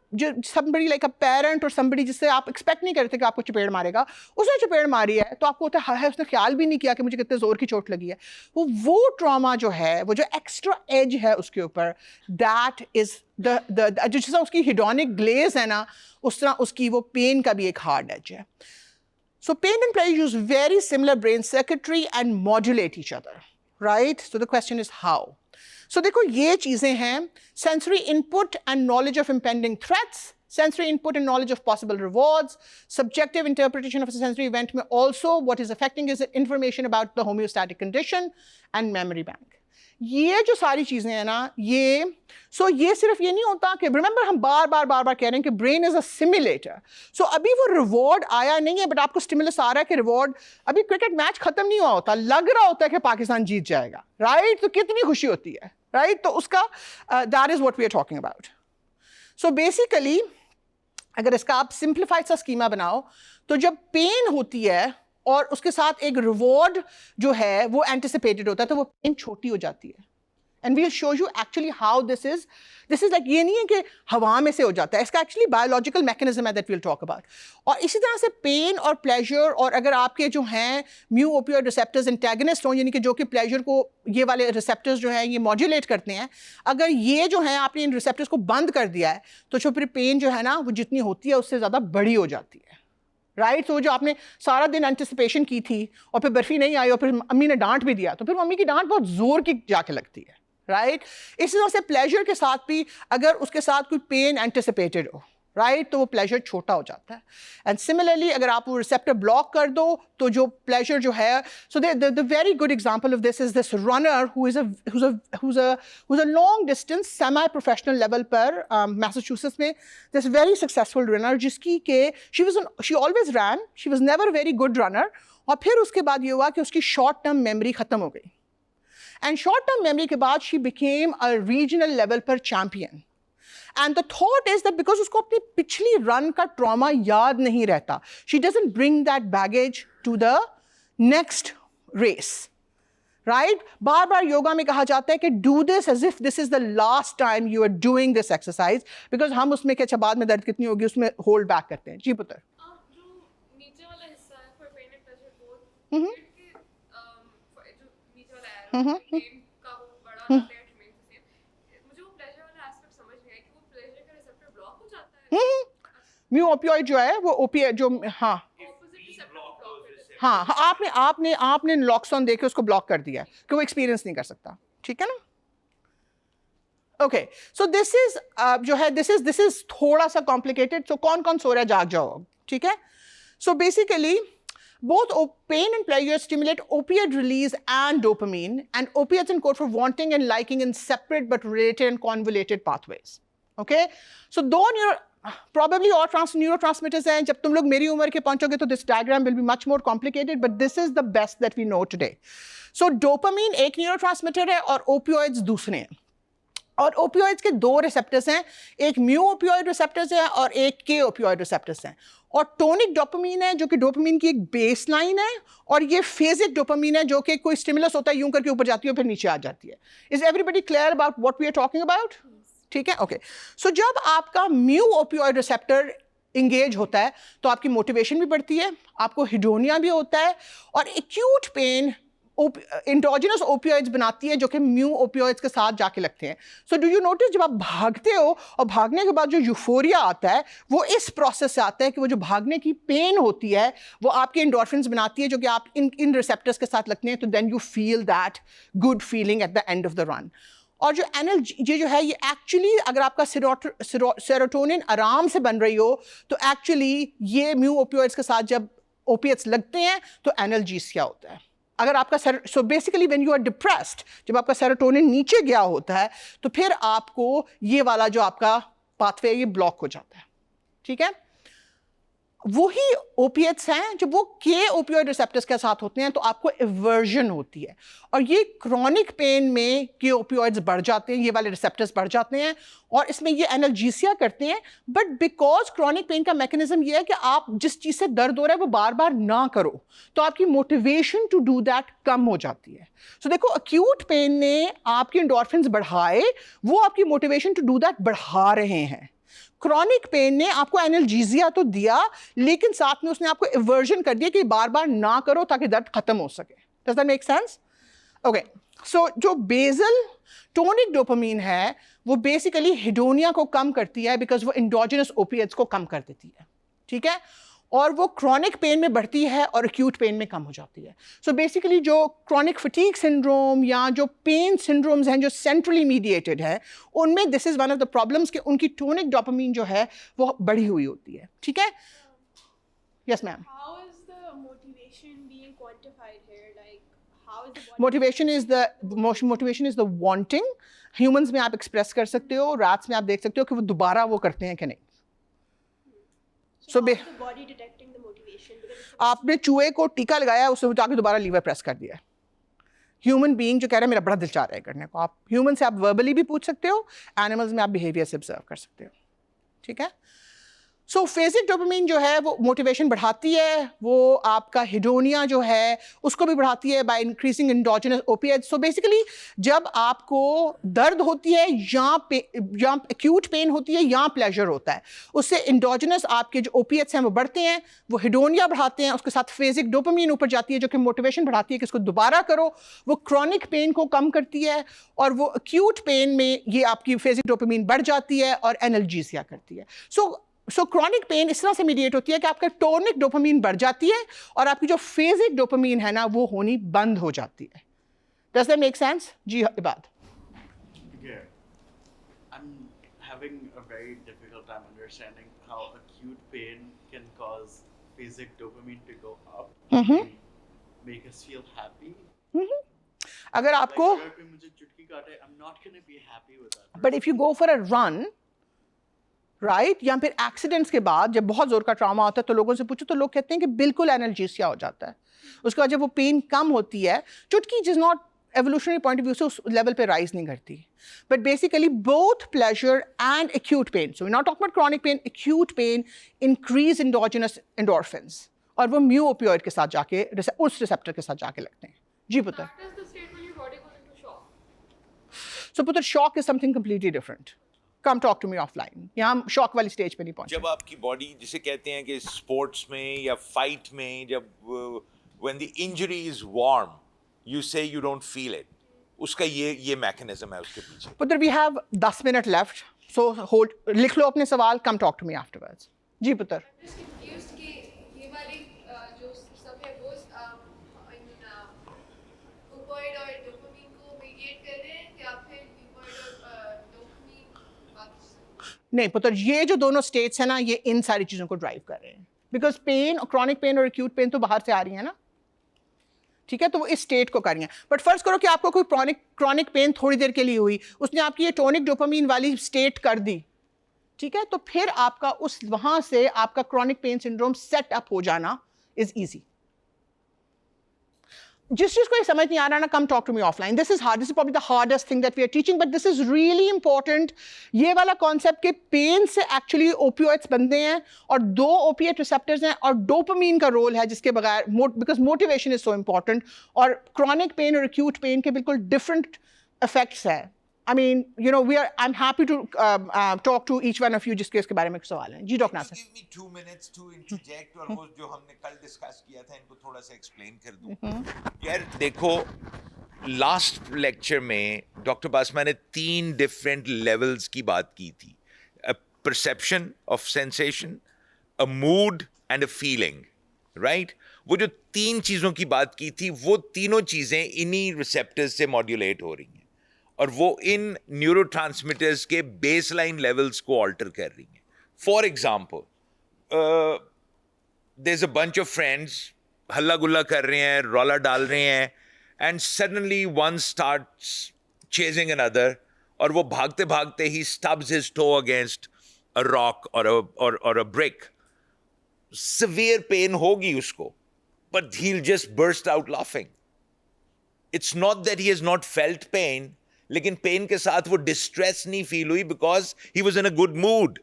somebody like a parent और somebody जिससे आप एक्सपेक्ट नहीं करते कि आपको चपेट मारेगा, उसने चपेट मारी है तो आपको होता है हाय, उसने ख्याल भी नहीं किया कि मुझे कितने जोर की चोट लगी है. वो ट्रॉमा जो है, वो जो एक्स्ट्रा एज है उसके ऊपर, दैट इज जिस तरह उसकी हिडोनिक ग्लेज है ना, उस तरह उसकी वो पेन का भी एक हार्ड एज है. So pain and pleasure use very similar brain circuitry and modulate each other, right? So the question is how. So देखो, ये चीज़ें हैं sensory input and knowledge of impending threats, sensory input and knowledge of possible rewards, subjective interpretation of a sensory event में also what is affecting is information about the homeostatic condition and memory bank. ये जो सारी चीज़ें हैं ना, ये सिर्फ ये नहीं होता कि रिमेंबर, हम बार बार कह रहे हैं कि ब्रेन इज़ अ सिमुलेटर. सो अभी वो रिवॉर्ड आया नहीं है, बट आपको स्टिमुलस आ रहा है कि रिवॉर्ड, अभी क्रिकेट मैच खत्म नहीं हुआ होता, लग रहा होता है कि पाकिस्तान जीत जाएगा, राइट? तो कितनी खुशी होती है, राइट? तो उसका that is what we are talking about. So basically अगर इसका आप सिंप्लीफाइड सा स्कीमा बनाओ, तो जब पेन होती है और उसके साथ एक रिवॉर्ड जो है वो एंटिसिपेटेड होता है, तो वो पेन छोटी हो जाती है. And we will show you actually how this is like, ये नहीं है कि हवा में से हो जाता है, इसका एक्चुअली बायोलॉजिकल मैकेनिज्म है that we will talk about. और इसी तरह से पेन और प्लेजर, और अगर आपके जो हैं म्यू ओपियोइड रिसेप्टर्स एंटेगनिस्ट हों, यानी कि जो कि प्लेजर को, ये वाले रिसेप्टर्स जो हैं ये मॉड्यूलेट करते हैं, अगर ये जो हैं आपने इन रिसेप्टर्स को बंद कर दिया है, तो जो फिर पेन जो है ना, वो जितनी होती है उससे ज़्यादा बड़ी हो जाती है, राइट? तो जो आपने सारा दिन एंटिसिपेशन की थी और फिर बर्फ़ी नहीं आई और फिर अम्मी ने डांट भी दिया, तो फिर मम्मी की डांट बहुत ज़ोर की जाके लगती है, राइट? इसी तरह से प्लेजर के साथ भी अगर उसके साथ कोई पेन एंटिसिपेटेड हो, राइट, तो वो प्लेजर छोटा हो जाता है. एंड सिमिलरली अगर आप वो रिसेप्टर ब्लॉक कर दो, तो जो प्लेजर जो है, so the very good example of this is this runner who's a long distance semi professional level पर मैसाचुसेट्स में, दिस वेरी सक्सेसफुल रनर जिसकी के she always ran, she was never a very good runner, और फिर उसके बाद ये हुआ कि उसकी शॉर्ट टर्म मेमोरी ख़त्म हो गई, एंड शॉर्ट टर्म मेमोरी के बाद she became a regional level पर champion. And the thought is that because उसको अपनी पिछली रन का ट्रॉमा याद नहीं रहता, she doesn't bring that baggage to the next race, right? बार बार योगा में कहा जाता है कि do this as if this is the last time you are doing this exercise, because हम उसमें कि अच्छा बाद में दर्द कितनी होगी उसमें होल्ड बैक करते हैं. जी पुत्र. जो नीचे वाला हिस्सा है for pain and pleasure both, हम्म जो नीचे वाला है pain का वो बड़ा layer remains the same. मुझे वो pleasure वाला aspect समझ नहीं आया कि वो pleasure का receptor block हो जाता है. म्यू ओपियोइड जो है वो ओपियोइड जो आपने नॉक्सॉन देके उसको ब्लॉक कर दिया कि वो एक्सपीरियंस नहीं कर सकता. ठीक है ना? ओके, सो दिस इज जो है दिस इज थोड़ा सा कॉम्प्लिकेटेड. सो कौन कौन सो रहा है जाग जाओ. ठीक है? So basically both pain and pleasure stimulate opioid release and dopamine, and opiates encode for wanting and liking in separate but related and convoluted pathways. Okay, so दो probably और neurotransmitters हैं. जब तुम लोग मेरी उम्र के पहुंचोगे तो this diagram will be much more complicated, but this is the best that we know today. So dopamine एक neurotransmitter है और opioids दूसरे हैं. और ओपियोइड्स के दो रिसेप्टर्स हैं, एक म्यू ओपियोइड रिसेप्टर्स है और एक के ओपियोइड रिसेप्टर्स हैं. और टोनिक डोपामीन है जो कि डोपामीन की एक बेस लाइन है, और ये फेजिक डोपामीन है जो कि कोई स्टिमुलस होता है यूं करके ऊपर जाती है फिर नीचे आ जाती है. Is everybody clear about what we are talking about? ठीक है, ओके. सो जब आपका म्यू ओपियोइड रिसेप्टर इंगेज होता है तो आपकी मोटिवेशन भी बढ़ती है, आपको हिडोनिया भी होता है, और एक्यूट पेन इंडोजिनस ओपियोइड्स बनाती है जो कि म्यू ओपियोइड्स के साथ जाके लगते हैं. सो डू यू नोटिस जब आप भागते हो और भागने के बाद जो यूफोरिया आता है वो इस प्रोसेस से आता है कि वो जो भागने की पेन होती है वो आपके एंडोर्फिन्स बनाती है जो कि आप इन रिसेप्टर्स के साथ लगते हैं, तो then you feel that good feeling at the end of the run. और जो एनर्जी जो है ये एक्चुअली अगर आपका सेरोटोनिन आराम से बन रही हो तो एक्चुअली ये म्यू ओपियोइड्स के साथ जब ओपिएट्स लगते हैं तो एनाल्जेसिया होता है. अगर आपका so basically when you are depressed, जब आपका सेरोटोनिन नीचे गया होता है तो फिर आपको ये वाला जो आपका पाथवे ये ब्लॉक हो जाता है, ठीक है। वही ओपिएट्स हैं जब वो के ओपियोइड रिसेप्टर्स के साथ होते हैं तो आपको एवर्जन होती है, और ये क्रॉनिक पेन में के ओपियोइड्स बढ़ जाते हैं, ये वाले रिसेप्टर्स बढ़ जाते हैं और इसमें ये एनाल्जेसिया करते हैं। बट बिकॉज क्रॉनिक पेन का मैकेनिज्म ये है कि आप जिस चीज़ से दर्द हो रहा है वो बार बार ना करो, तो आपकी मोटिवेशन टू डू दैट कम हो जाती है। सो देखो, अक्यूट पेन ने आपकी एंडोर्फिन्स बढ़ाए, वो आपकी मोटिवेशन टू डू दैट बढ़ा रहे हैं। क्रॉनिक पेन ने आपको एनाल्जेसिया तो दिया, लेकिन साथ में उसने आपको एवर्जन कर दिया कि बार बार ना करो ताकि दर्द खत्म हो सके। Does that make sense? Okay, so जो बेसल टोनिक डोपामीन है वो बेसिकली हिडोनिया को कम करती है, बिकॉज वो इंडोजिनस ओपिएट्स को कम कर देती है, ठीक है, और वो क्रॉनिक पेन में बढ़ती है और एक्यूट पेन में कम हो जाती है। सो बेसिकली जो क्रॉनिक फटीग सिंड्रोम या जो पेन सिंड्रोम्स हैं जो सेंट्रली मीडिएटेड है, उनमें this is one of the problems कि उनकी टोनिक डोपामीन जो है वो बढ़ी हुई होती है, ठीक है। Yes ma'am. How is the motivation being quantified here? Like, how is the body motivation is the wanting. Humans में आप एक्सप्रेस कर सकते हो, रैट्स में आप देख सकते हो कि वो दोबारा वो करते हैं कि नहीं। So how is the body detecting the motivation? आपने चूहे को टीका लगाया, उसने जाके दोबारा लीवर प्रेस कर दिया। ह्यूमन बीइंग जो कह रहा है मेरा बड़ा दिल चाह रहा है करने को, आप ह्यूमन से आप वर्बली भी पूछ सकते हो, एनिमल्स में आप बिहेवियर से ऑब्जर्व कर सकते हो, ठीक है। सो फेजिक डोपामीन जो है वो मोटिवेशन बढ़ाती है, वो आपका हिडोनिया जो है उसको भी बढ़ाती है by increasing indigenous opiates. So basically जब आपको दर्द होती है या एक्यूट पेन होती है या प्लेजर होता है, उससे इंडोजिनस आपके जो ओपिएट्स हैं वो बढ़ते हैं, वो हिडोनिया बढ़ाते हैं, उसके साथ फेजिक डोपामीन ऊपर जाती है जो कि मोटिवेशन बढ़ाती है कि इसको दोबारा करो। वो क्रॉनिक पेन को कम करती है, और वो एक्यूट पेन में ये आपकी फेजिक डोपामीन बढ़ जाती है और एनाल्जेसिया करती है। सो क्रॉनिक पेन इस तरह से मीडिएट होती है कि आपका टोनिक डोपामीन बढ़ जाती है और आपकी जो फेजिक डोपामीन है ना वो होनी बंद हो जाती है। Does that make sense? जी Ibad. Yeah. I'm having a very difficult time understanding how acute pain can cause phasic dopamine to go up, make us feel happy. अगर आपको Like, अगर कोई मुझे चुटकी काटे, I'm not going to be happy with that. But if you go for a run, right, या फिर accidents के बाद जब बहुत जोर का ट्रॉमा होता है तो लोगों से पूछो तो लोग कहते हैं कि बिल्कुल एनाल्जेसिया हो जाता है। उसके बाद जब वो पेन कम होती है, चुटकी is not evolutionary point of view से उस लेवल पे राइज नहीं करती, but basically both pleasure and acute pain, so we not talking about chronic pain, acute pain increase endogenous endorphins, और वो म्यू ओपियोइड के साथ जाके उस रिसेप्टर के साथ जाके लगते हैं। जी पुत्र। That is the state when your body goes into shock. So पुत्र, shock is something completely different. Come talk to me offline. यहाँ हम शॉक वाली स्टेज पे नहीं पहुंचे। जब आपकी बॉडी, जिसे कहते हैं कि स्पोर्ट्स में या फाइट में, जब when the injury is warm you say you don't feel it, उसका ये मैकेनिज्म है उसके पीछे। पुत्र, we have 10 minute left, so hold, लिख लो अपने सवाल, come talk to me afterwards. जी पुत्र। confused कि ये वाली जो सब है वो opioid और dopamine को mediate कर रहे हैं या फिर opioid और dopamine बाकी सब? नहीं पुत्र, ये जो दोनों स्टेट्स हैं ना, ये इन सारी चीज़ों को ड्राइव कर रहे हैं, बिकॉज पेन और क्रॉनिक पेन और एक्यूट पेन तो बाहर से आ रही है ना, ठीक है, तो वो इस स्टेट को कर रही हैं। बट फर्ज करो कि आपको कोई क्रॉनिक पेन थोड़ी देर के लिए हुई, उसने आपकी ये टोनिक डोपामीन वाली स्टेट कर दी, ठीक है, तो फिर आपका उस वहां से आपका chronic pain syndrome set up हो जाना इज ईजी। जिस चीज को ये समझ नहीं आ रहा ना, come talk to me offline. This is hard, this is probably the hardest thing that we are teaching, but this is really important. ये वाला कॉन्सेप्ट के पेन से एक्चुअली ओपियोइड्स बनते हैं और 2 ओपिएट रिसेप्टर्स हैं और डोपामीन का रोल है जिसके बगैर, because motivation is so important, और क्रॉनिक पेन और एक्यूट पेन के बिल्कुल डिफरेंट इफेक्ट्स हैं। I mean, you know, I'm happy to talk to each one of you जिसके इसके बारे में सवाल हैं। जी doctor Nasir. Give me 2 minutes to interject और वो जो हमने कल डिस्कस किया था इनको थोड़ा सा एक्सप्लेन कर दूं। यार देखो, लास्ट लेक्चर में डॉक्टर बासमा ने 3 डिफरेंट लेवल्स की बात की थी, a perception of sensation, a mood and a feeling, right? वो जो 3 चीज़ों की बात की थी, वो तीनों चीज़ें इन्हीं रिसेप्टर्स से मॉड्यूलेट हो रही हैं और वो इन न्यूरोट्रांसमिटर्स के बेसलाइन लेवल्स को ऑल्टर कर रही हैं। For example, there is a bunch of friends हल्ला गुल्ला कर रहे हैं, रौला डाल रहे हैं, and suddenly one starts chasing another, और वो भागते भागते he stubs his toe against a rock or a brick. Severe pain होगी उसको, but he'll just burst out laughing. It's not that he has not felt pain, लेकिन pain के साथ वो distress नहीं feel हुई because he was in a good mood.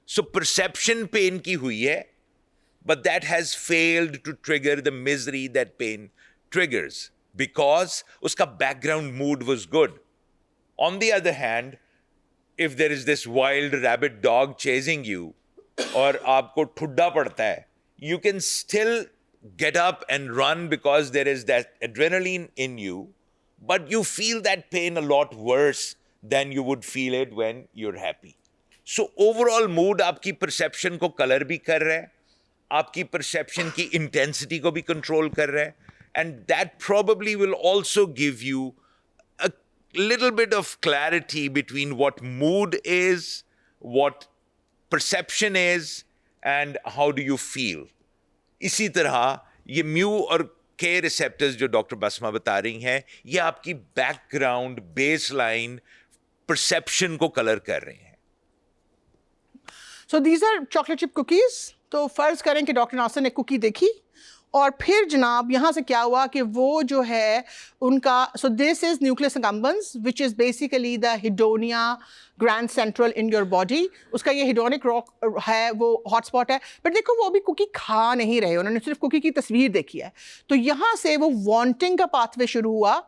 So perception pain की हुई है, but that has failed to trigger the misery that pain triggers because uska background mood was good. On the other hand, if there is this wild rabid dog chasing you और आपको ठुड्डा पड़ता है, you can still get up and run because there is that adrenaline in you, but you feel that pain a lot worse than you would feel it when you're happy. So overall mood आपकी perception को color भी कर रहा है, आपकी perception की intensity को भी control कर रहा है, and that probably will also give you a little bit of clarity between what mood is, what perception is, and how do you feel. इसी तरह ये म्यू और के रिसेप्टर्स जो डॉक्टर बसमा बता रही हैं, ये आपकी बैकग्राउंड बेसलाइन परसेप्शन को कलर कर रहे हैं. So these are chocolate chip cookies. तो फर्ज करें कि डॉक्टर नासिर ने कुकी देखी और फिर जनाब यहाँ से क्या हुआ कि वो जो है उनका, so this is nucleus accumbens which is basically the hedonia grand central in your body. उसका ये हिडोनिक रॉक है, वो हॉटस्पॉट है. बट देखो वो अभी कुकी खा नहीं रहे, उन्होंने सिर्फ कुकी की तस्वीर देखी है. तो यहाँ से वो वांटिंग का पाथवे शुरू हुआ.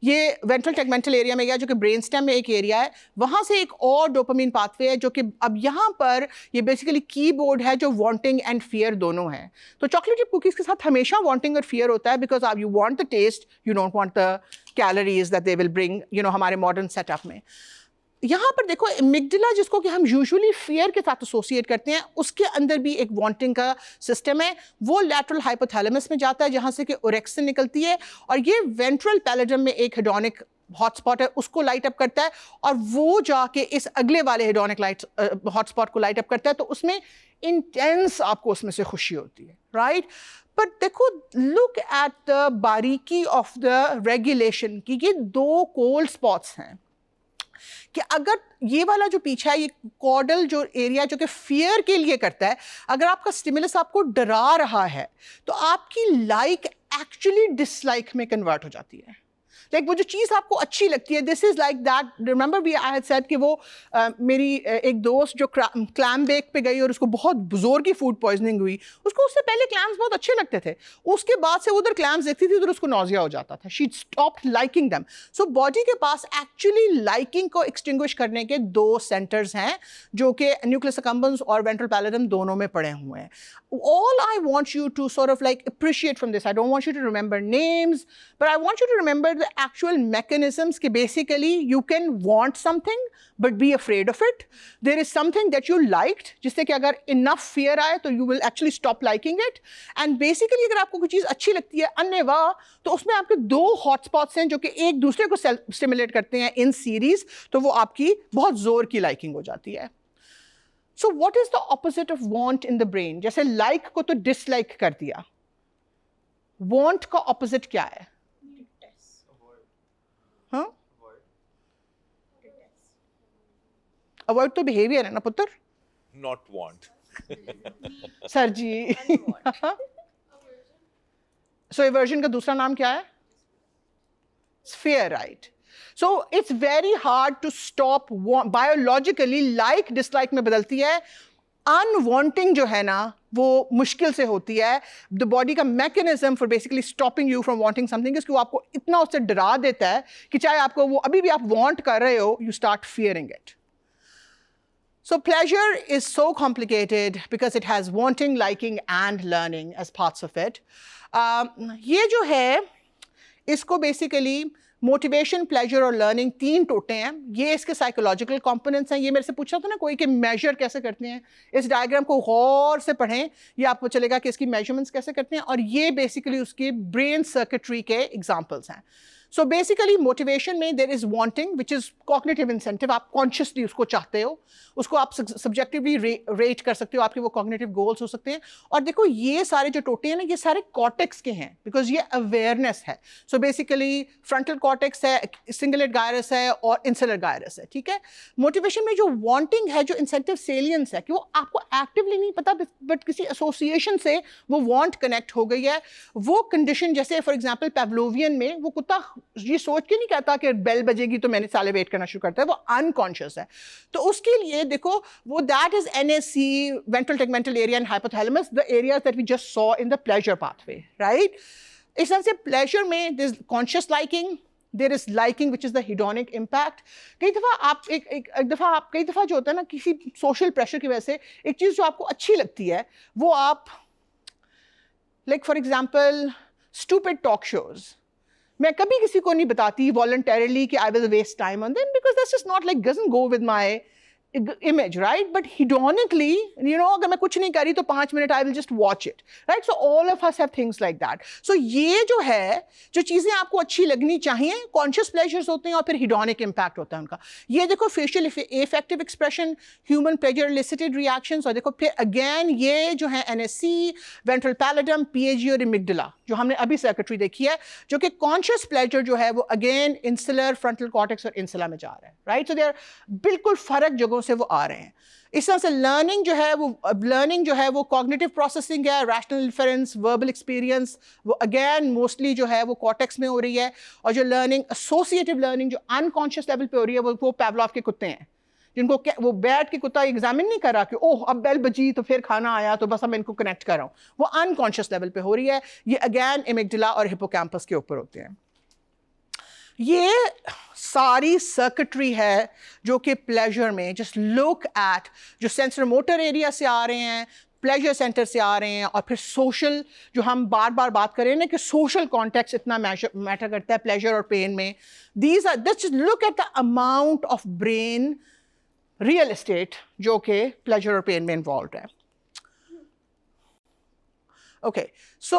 ये वेंट्रल टेगमेंटल एरिया में गया जो कि ब्रेन स्टेम में एक एरिया है. वहाँ से एक और डोपामिन पाथवे है जो कि अब यहाँ पर ये बेसिकली कीबोर्ड है जो वांटिंग एंड फियर दोनों हैं. तो चॉकलेट चिप कुकीज़ के साथ हमेशा वांटिंग और फियर होता है बिकॉज आप you want the taste, you don't want the calories that they will bring, you know, हमारे मॉडर्न सेटअप में. यहाँ पर देखो एमिग्डाला जिसको कि हम यूजुअली फियर के साथ एसोसिएट करते हैं, उसके अंदर भी एक वांटिंग का सिस्टम है. वो लैटरल हाइपोथैलेमस में जाता है जहाँ से कि ओरेक्सिन निकलती है और ये वेंट्रल पैलेडम में एक हेडोनिक हॉटस्पॉट है, उसको लाइट अप करता है और वो जाके इस अगले वाले हेडोनिक लाइट हॉटस्पॉट को लाइट अप करता है. तो उसमें इंटेंस आपको उसमें से खुशी होती है, राइट. बट देखो लुक एट द बारीकी ऑफ द रेगुलेशन की. ये दो कोल्ड स्पॉट्स हैं कि अगर ये वाला जो पीछा है, ये कॉर्डल जो एरिया जो कि फियर के लिए करता है, अगर आपका स्टिमुलस आपको डरा रहा है तो आपकी लाइक एक्चुअली डिसलाइक में कन्वर्ट हो जाती है. लाइक वो जो चीज़ आपको अच्छी लगती है, this is like that. Remember we I had said कि वो मेरी एक दोस्त जो क्लैम बेक पे गई और उसको बहुत बुजुर्ग की फूड पॉइजनिंग हुई, उसको उससे पहले क्लैम्स बहुत अच्छे लगते थे, उसके बाद से उधर क्लैम्स देखती थी उधर उसको नॉजिया हो जाता था. She stopped liking them. So body के पास एक्चुअली लाइकिंग को एक्सटिंग्विश करने के दो सेंटर्स हैं जो कि न्यूक्लियस अकम्बेंस और वेंट्रल पैलेडम दोनों में पड़े हुए हैं. All I want you to sort of like appreciate from this, I don't want you to remember names, but I want you to remember the actual mechanisms कि basically you can want something but be afraid of it. There is something that you liked जिससे कि अगर enough fear आए तो you will actually stop liking it. And basically अगर आपको कोई चीज़ अच्छी लगती है अन्यवा, तो उसमें आपके दो hotspots हैं जो कि एक दूसरे को stimulate करते हैं in series, तो वो आपकी बहुत ज़ोर की liking हो जाती है. So what is the opposite of want in the brain? जैसे like को तो dislike कर दिया, want का opposite क्या है? हाँ? Avoid तो behavior है ना पुत्र? Not want. Sir ji. So aversion का दूसरा नाम क्या है? Fear, right? So it's very hard to stop biologically. Like dislike में बदलती है, unwanting जो है ना वो मुश्किल से होती है. The body का mechanism for basically stopping you from wanting something is कि वो आपको इतना उससे डरा देता है कि चाहे आपको वो अभी भी आप want कर रहे हो, you start fearing it. So pleasure is so complicated because it has wanting, liking and learning as parts of it. ये जो है इसको basically मोटिवेशन, प्लेजर और लर्निंग तीन टोटे हैं. ये इसके साइकोलॉजिकल कंपोनेंट्स हैं. ये मेरे से पूछा था ना कोई कि मेजर कैसे करते हैं, इस डायग्राम को गौर से पढ़ें, ये आपको चलेगा कि इसकी मेजरमेंट्स कैसे करते हैं. और ये बेसिकली उसकी ब्रेन सर्किटरी के एग्जांपल्स हैं. So basically motivation में there is wanting, which is cognitive incentive. आप consciously उसको चाहते हो, उसको आप subjectively rate कर सकते हो, आपके वो cognitive goals हो सकते हैं. और देखो ये सारे जो टोटे हैं ना, ये सारे cortex के हैं, because ये awareness है. So basically frontal cortex है, cingulate gyrus है और insular gyrus है, ठीक है. Motivation में जो wanting है, जो incentive salience है, कि वो आपको actively नहीं पता, but किसी association से वो want connect हो गई है. वो condition जैसे for example Pavlovian में वो कुत्ता ये सोच के नहीं कहता कि बेल बजेगी तो मैंने सैलिवेट करना शुरू करता है, वो अनकॉन्शियस है. तो उसके लिए देखो वो that is NSC, ventral tegmental area and hypothalamus, the areas that we just saw in the pleasure pathway, right. इस तरह से प्लेजर में there is conscious liking, there is liking which is the hedonic impact. कई दफ़ा आप कई दफ़ा जो होता है ना, किसी सोशल प्रेशर की वजह से एक चीज़ जो आपको अच्छी लगती है वो आप like for example stupid talk shows, मैं कभी किसी को नहीं बताती voluntarily कि I will waste time on them, because that's just not like doesn't go with my image, right? But hedonically, you know, अगर मैं कुछ नहीं करी तो 5 minute I will just watch it, right? So all of us have things like that. So ये जो है, जो चीज़ें आपको अच्छी लगनी चाहिए, conscious pleasures होते हैं और फिर hedonic impact होता है उनका. ये देखो facial affective expression, human pleasure elicited reactions, और देखो फिर again ये जो है NSC, ventral pallidum, PAG और amygdala, जो हमने अभी सर्किटरी देखी है, जो कि कॉन्शियस प्लेजर जो है वो अगेन इंसुलर, फ्रंटल कॉर्टेक्स और इंसुला में जा रहा है, राइट. सो दे आर बिल्कुल फर्क जगहों से वो आ रहे हैं. इस तरह से लर्निंग जो है वो कॉग्निटिव प्रोसेसिंग है, रैशनल इन्फरेंस, वर्बल एक्सपीरियंस, वो अगेन मोस्टली जो है वो कॉर्टेक्स में हो रही है. और जो लर्निंग एसोसिएटिव लर्निंग जो अनकॉन्शियस लेवल पे हो रही है वो पावलोव के कुत्ते हैं, जिनको वो बैठ के कुत्ता एग्जामिन नहीं कर रहा कि ओह अब बेल बजी तो फिर खाना आया तो बस अब मैं इनको कनेक्ट कर रहा हूँ, वो अनकॉन्शियस लेवल पे हो रही है. ये अगेन एमिगडाला और हिपोकैम्पस के ऊपर होते हैं. ये सारी सर्किटरी है जो कि प्लेजर में, जस्ट लुक एट जो सेंसर मोटर एरिया से आ रहे हैं, प्लेजर सेंटर से आ रहे हैं, और फिर सोशल जो हम बार बार बात कर रहे हैं ना कि सोशल कॉन्टेक्स्ट इतना मैटर करता है प्लेजर और पेन में. These are just look at the amount of brain real estate जो कि प्लेजर और पेन में इन्वॉल्व है. ओके, सो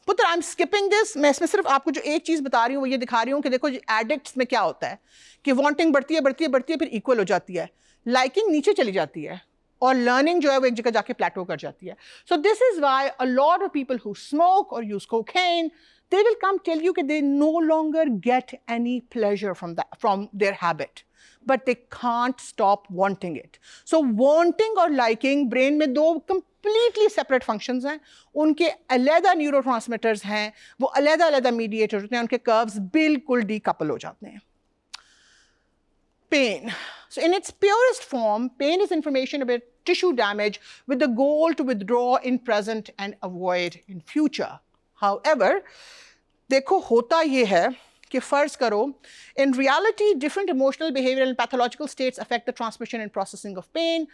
पुत्र आई एम स्किपिंग दिस. मैं इसमें सिर्फ आपको जो एक चीज़ बता रही हूँ वो ये दिखा रही हूँ कि देखो एडिक्ट्स में क्या होता है कि वांटिंग बढ़ती है फिर इक्वल हो जाती है, लाइकिंग नीचे चली जाती है, और लर्निंग जो है वो एक जगह जाके प्लेटो कर जाती है. So this is why a lot of people who smoke और use cocaine, they will come tell you that they no longer get any pleasure from their habit, but they can't stop wanting it. So wanting और liking brain में दो completely separate functions हैं, उनके अलग neurotransmitters हैं, वो अलग mediators होते हैं, उनके curves बिल्कुल decouple हो जाते हैं. Pain. So in its purest form, pain is information about tissue damage with the goal to withdraw in present and avoid in future. However, देखो होता ये है कि फ़र्ज़ करो, in reality different emotional, behavioral and pathological states affect the transmission and processing of pain.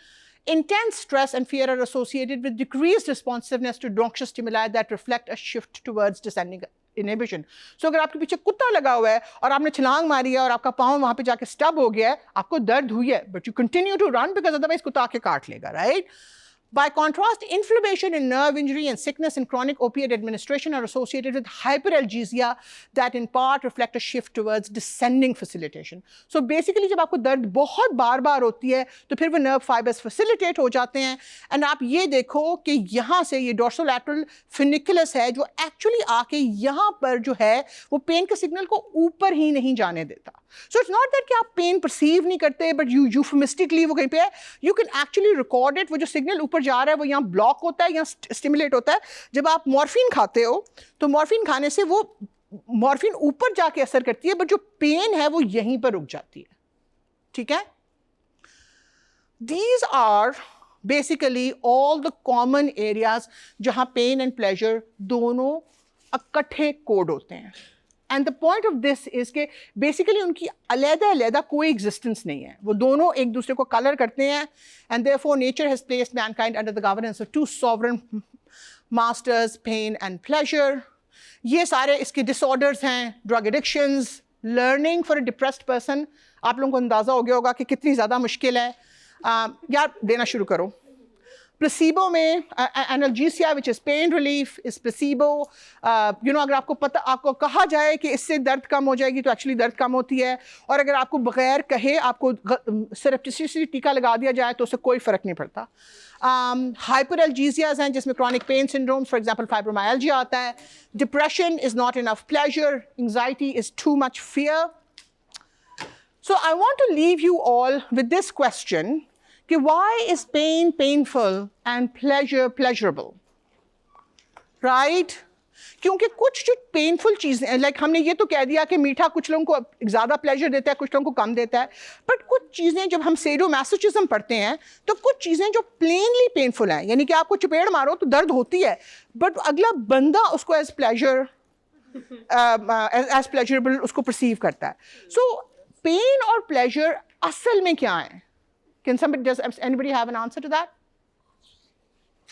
Intense stress and fear are associated with decreased responsiveness to noxious stimuli that reflect a shift towards descending inhibition. So अगर आपके पीछे कुत्ता लगा हुआ है और आपने छलांग मारी है और आपका पाँव वहाँ पे जाके स्टब हो गया है, आपको दर्द हुई है, but you continue to run because otherwise कुत्ता आके काट लेगा, right? By contrast, inflammation and nerve injury and sickness and chronic opiate administration are associated with hyperalgesia that in part reflect a shift towards descending facilitation. So basically जब आपको दर्द बहुत बार होती है तो फिर वो nerve fibers facilitate हो जाते हैं. And आप ये देखो कि यहाँ से ये dorsolateral funiculus है जो actually आके यहाँ पर जो है वो पेन के सिग्नल को ऊपर ही नहीं जाने देता. So it's not that कि आप पेन परसीव नहीं करते, but you euphemistically वो कहीं पे है, you can actually record it. वो जो सिग्नल ऊपर जा रहा है वो यहाँ ब्लॉक होता है, यहाँ स्टिमुलेट होता है. जब आप मॉर्फिन खाते हो तो मॉर्फिन खाने से वो मॉर्फिन ऊपर जाके असर करती है, बट जो पेन है वो यहीं पर रुक जाती है. ठीक है? These are basically all the common areas जहाँ पेन एंड प्लेजर दोनों इकट्ठे कोड होते हैं. And the point of this is कि basically उनकी अलग-अलग कोई existence नहीं है, वो दोनों एक दूसरे को color करते हैं, and therefore nature has placed mankind under the governance of two sovereign masters, pain and pleasure. ये सारे इसके disorders हैं, drug addictions, learning for a depressed person. आप लोगों को अंदाज़ा हो गया होगा कि कितनी ज़्यादा मुश्किल है. यार देना शुरू करो. प्लेसिबो में analgesia which is pain relief is placebo. अगर आपको कहा जाए कि इससे दर्द कम हो जाएगी तो एक्चुअली दर्द कम होती है, और अगर आपको बगैर कहे आपको सिर्फ टीका लगा दिया जाए तो उससे कोई फ़र्क नहीं पड़ता. हाइपरएल्जीसियाज हैं जिसमें chronic pain syndrome, for example fibromyalgia आता है. Depression is not enough pleasure, anxiety is too much fear. So I want to leave you all with this question, why is pain painful and pleasure pleasurable? Right? क्योंकि कुछ जो painful चीज़ें, like हमने ये तो कह दिया कि मीठा कुछ लोगों को ज़्यादा प्लेजर देता है, कुछ लोगों को कम देता है, बट कुछ चीज़ें जब हम सेडोमैसोचिज्म पढ़ते हैं तो कुछ चीज़ें जो प्लेनली पेनफुल हैं, यानी कि आपको चपेड़ मारो तो दर्द होती है, बट अगला बंदा उसको एज प्लेजर एज प्लेजरेबल उसको परसीव करता है. सो पेन और प्लेजर असल में क्या है? Does anybody have an answer to that?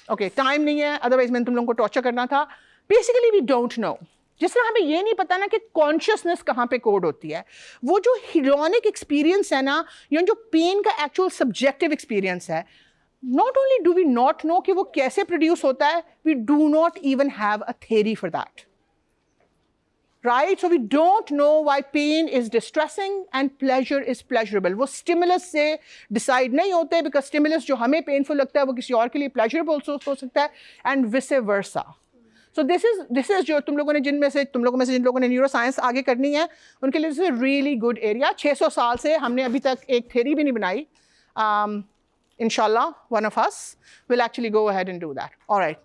Okay, time नहीं है, अदरवाइज मैंने तुम लोगों को टॉर्चर करना था. Basically we don't know. जिस तरह हमें ये नहीं पता ना कि कॉन्शियसनेस कहाँ पे कोड होती है, वो जो हीरोनिक एक्सपीरियंस है ना, या जो पेन का एक्चुअल सब्जेक्टिव एक्सपीरियंस है, not only do we not know कि वो कैसे प्रोड्यूस होता है, we do not even have a theory for that. Right? So we don't know why pain is distressing and pleasure is pleasurable. वो stimulus से decide नहीं होते, because stimulus जो हमें painful लगता है वो किसी और के लिए pleasurable हो सकता है, and vice versa. So this is जो तुम लोगों में से जिन लोगों ने न्यूरोसाइंस आगे करनी है उनके लिए this is a really good area. 600 साल से हमने अभी तक एक theory भी नहीं बनाई. Inshallah, one of us will actually go ahead and do that. All right.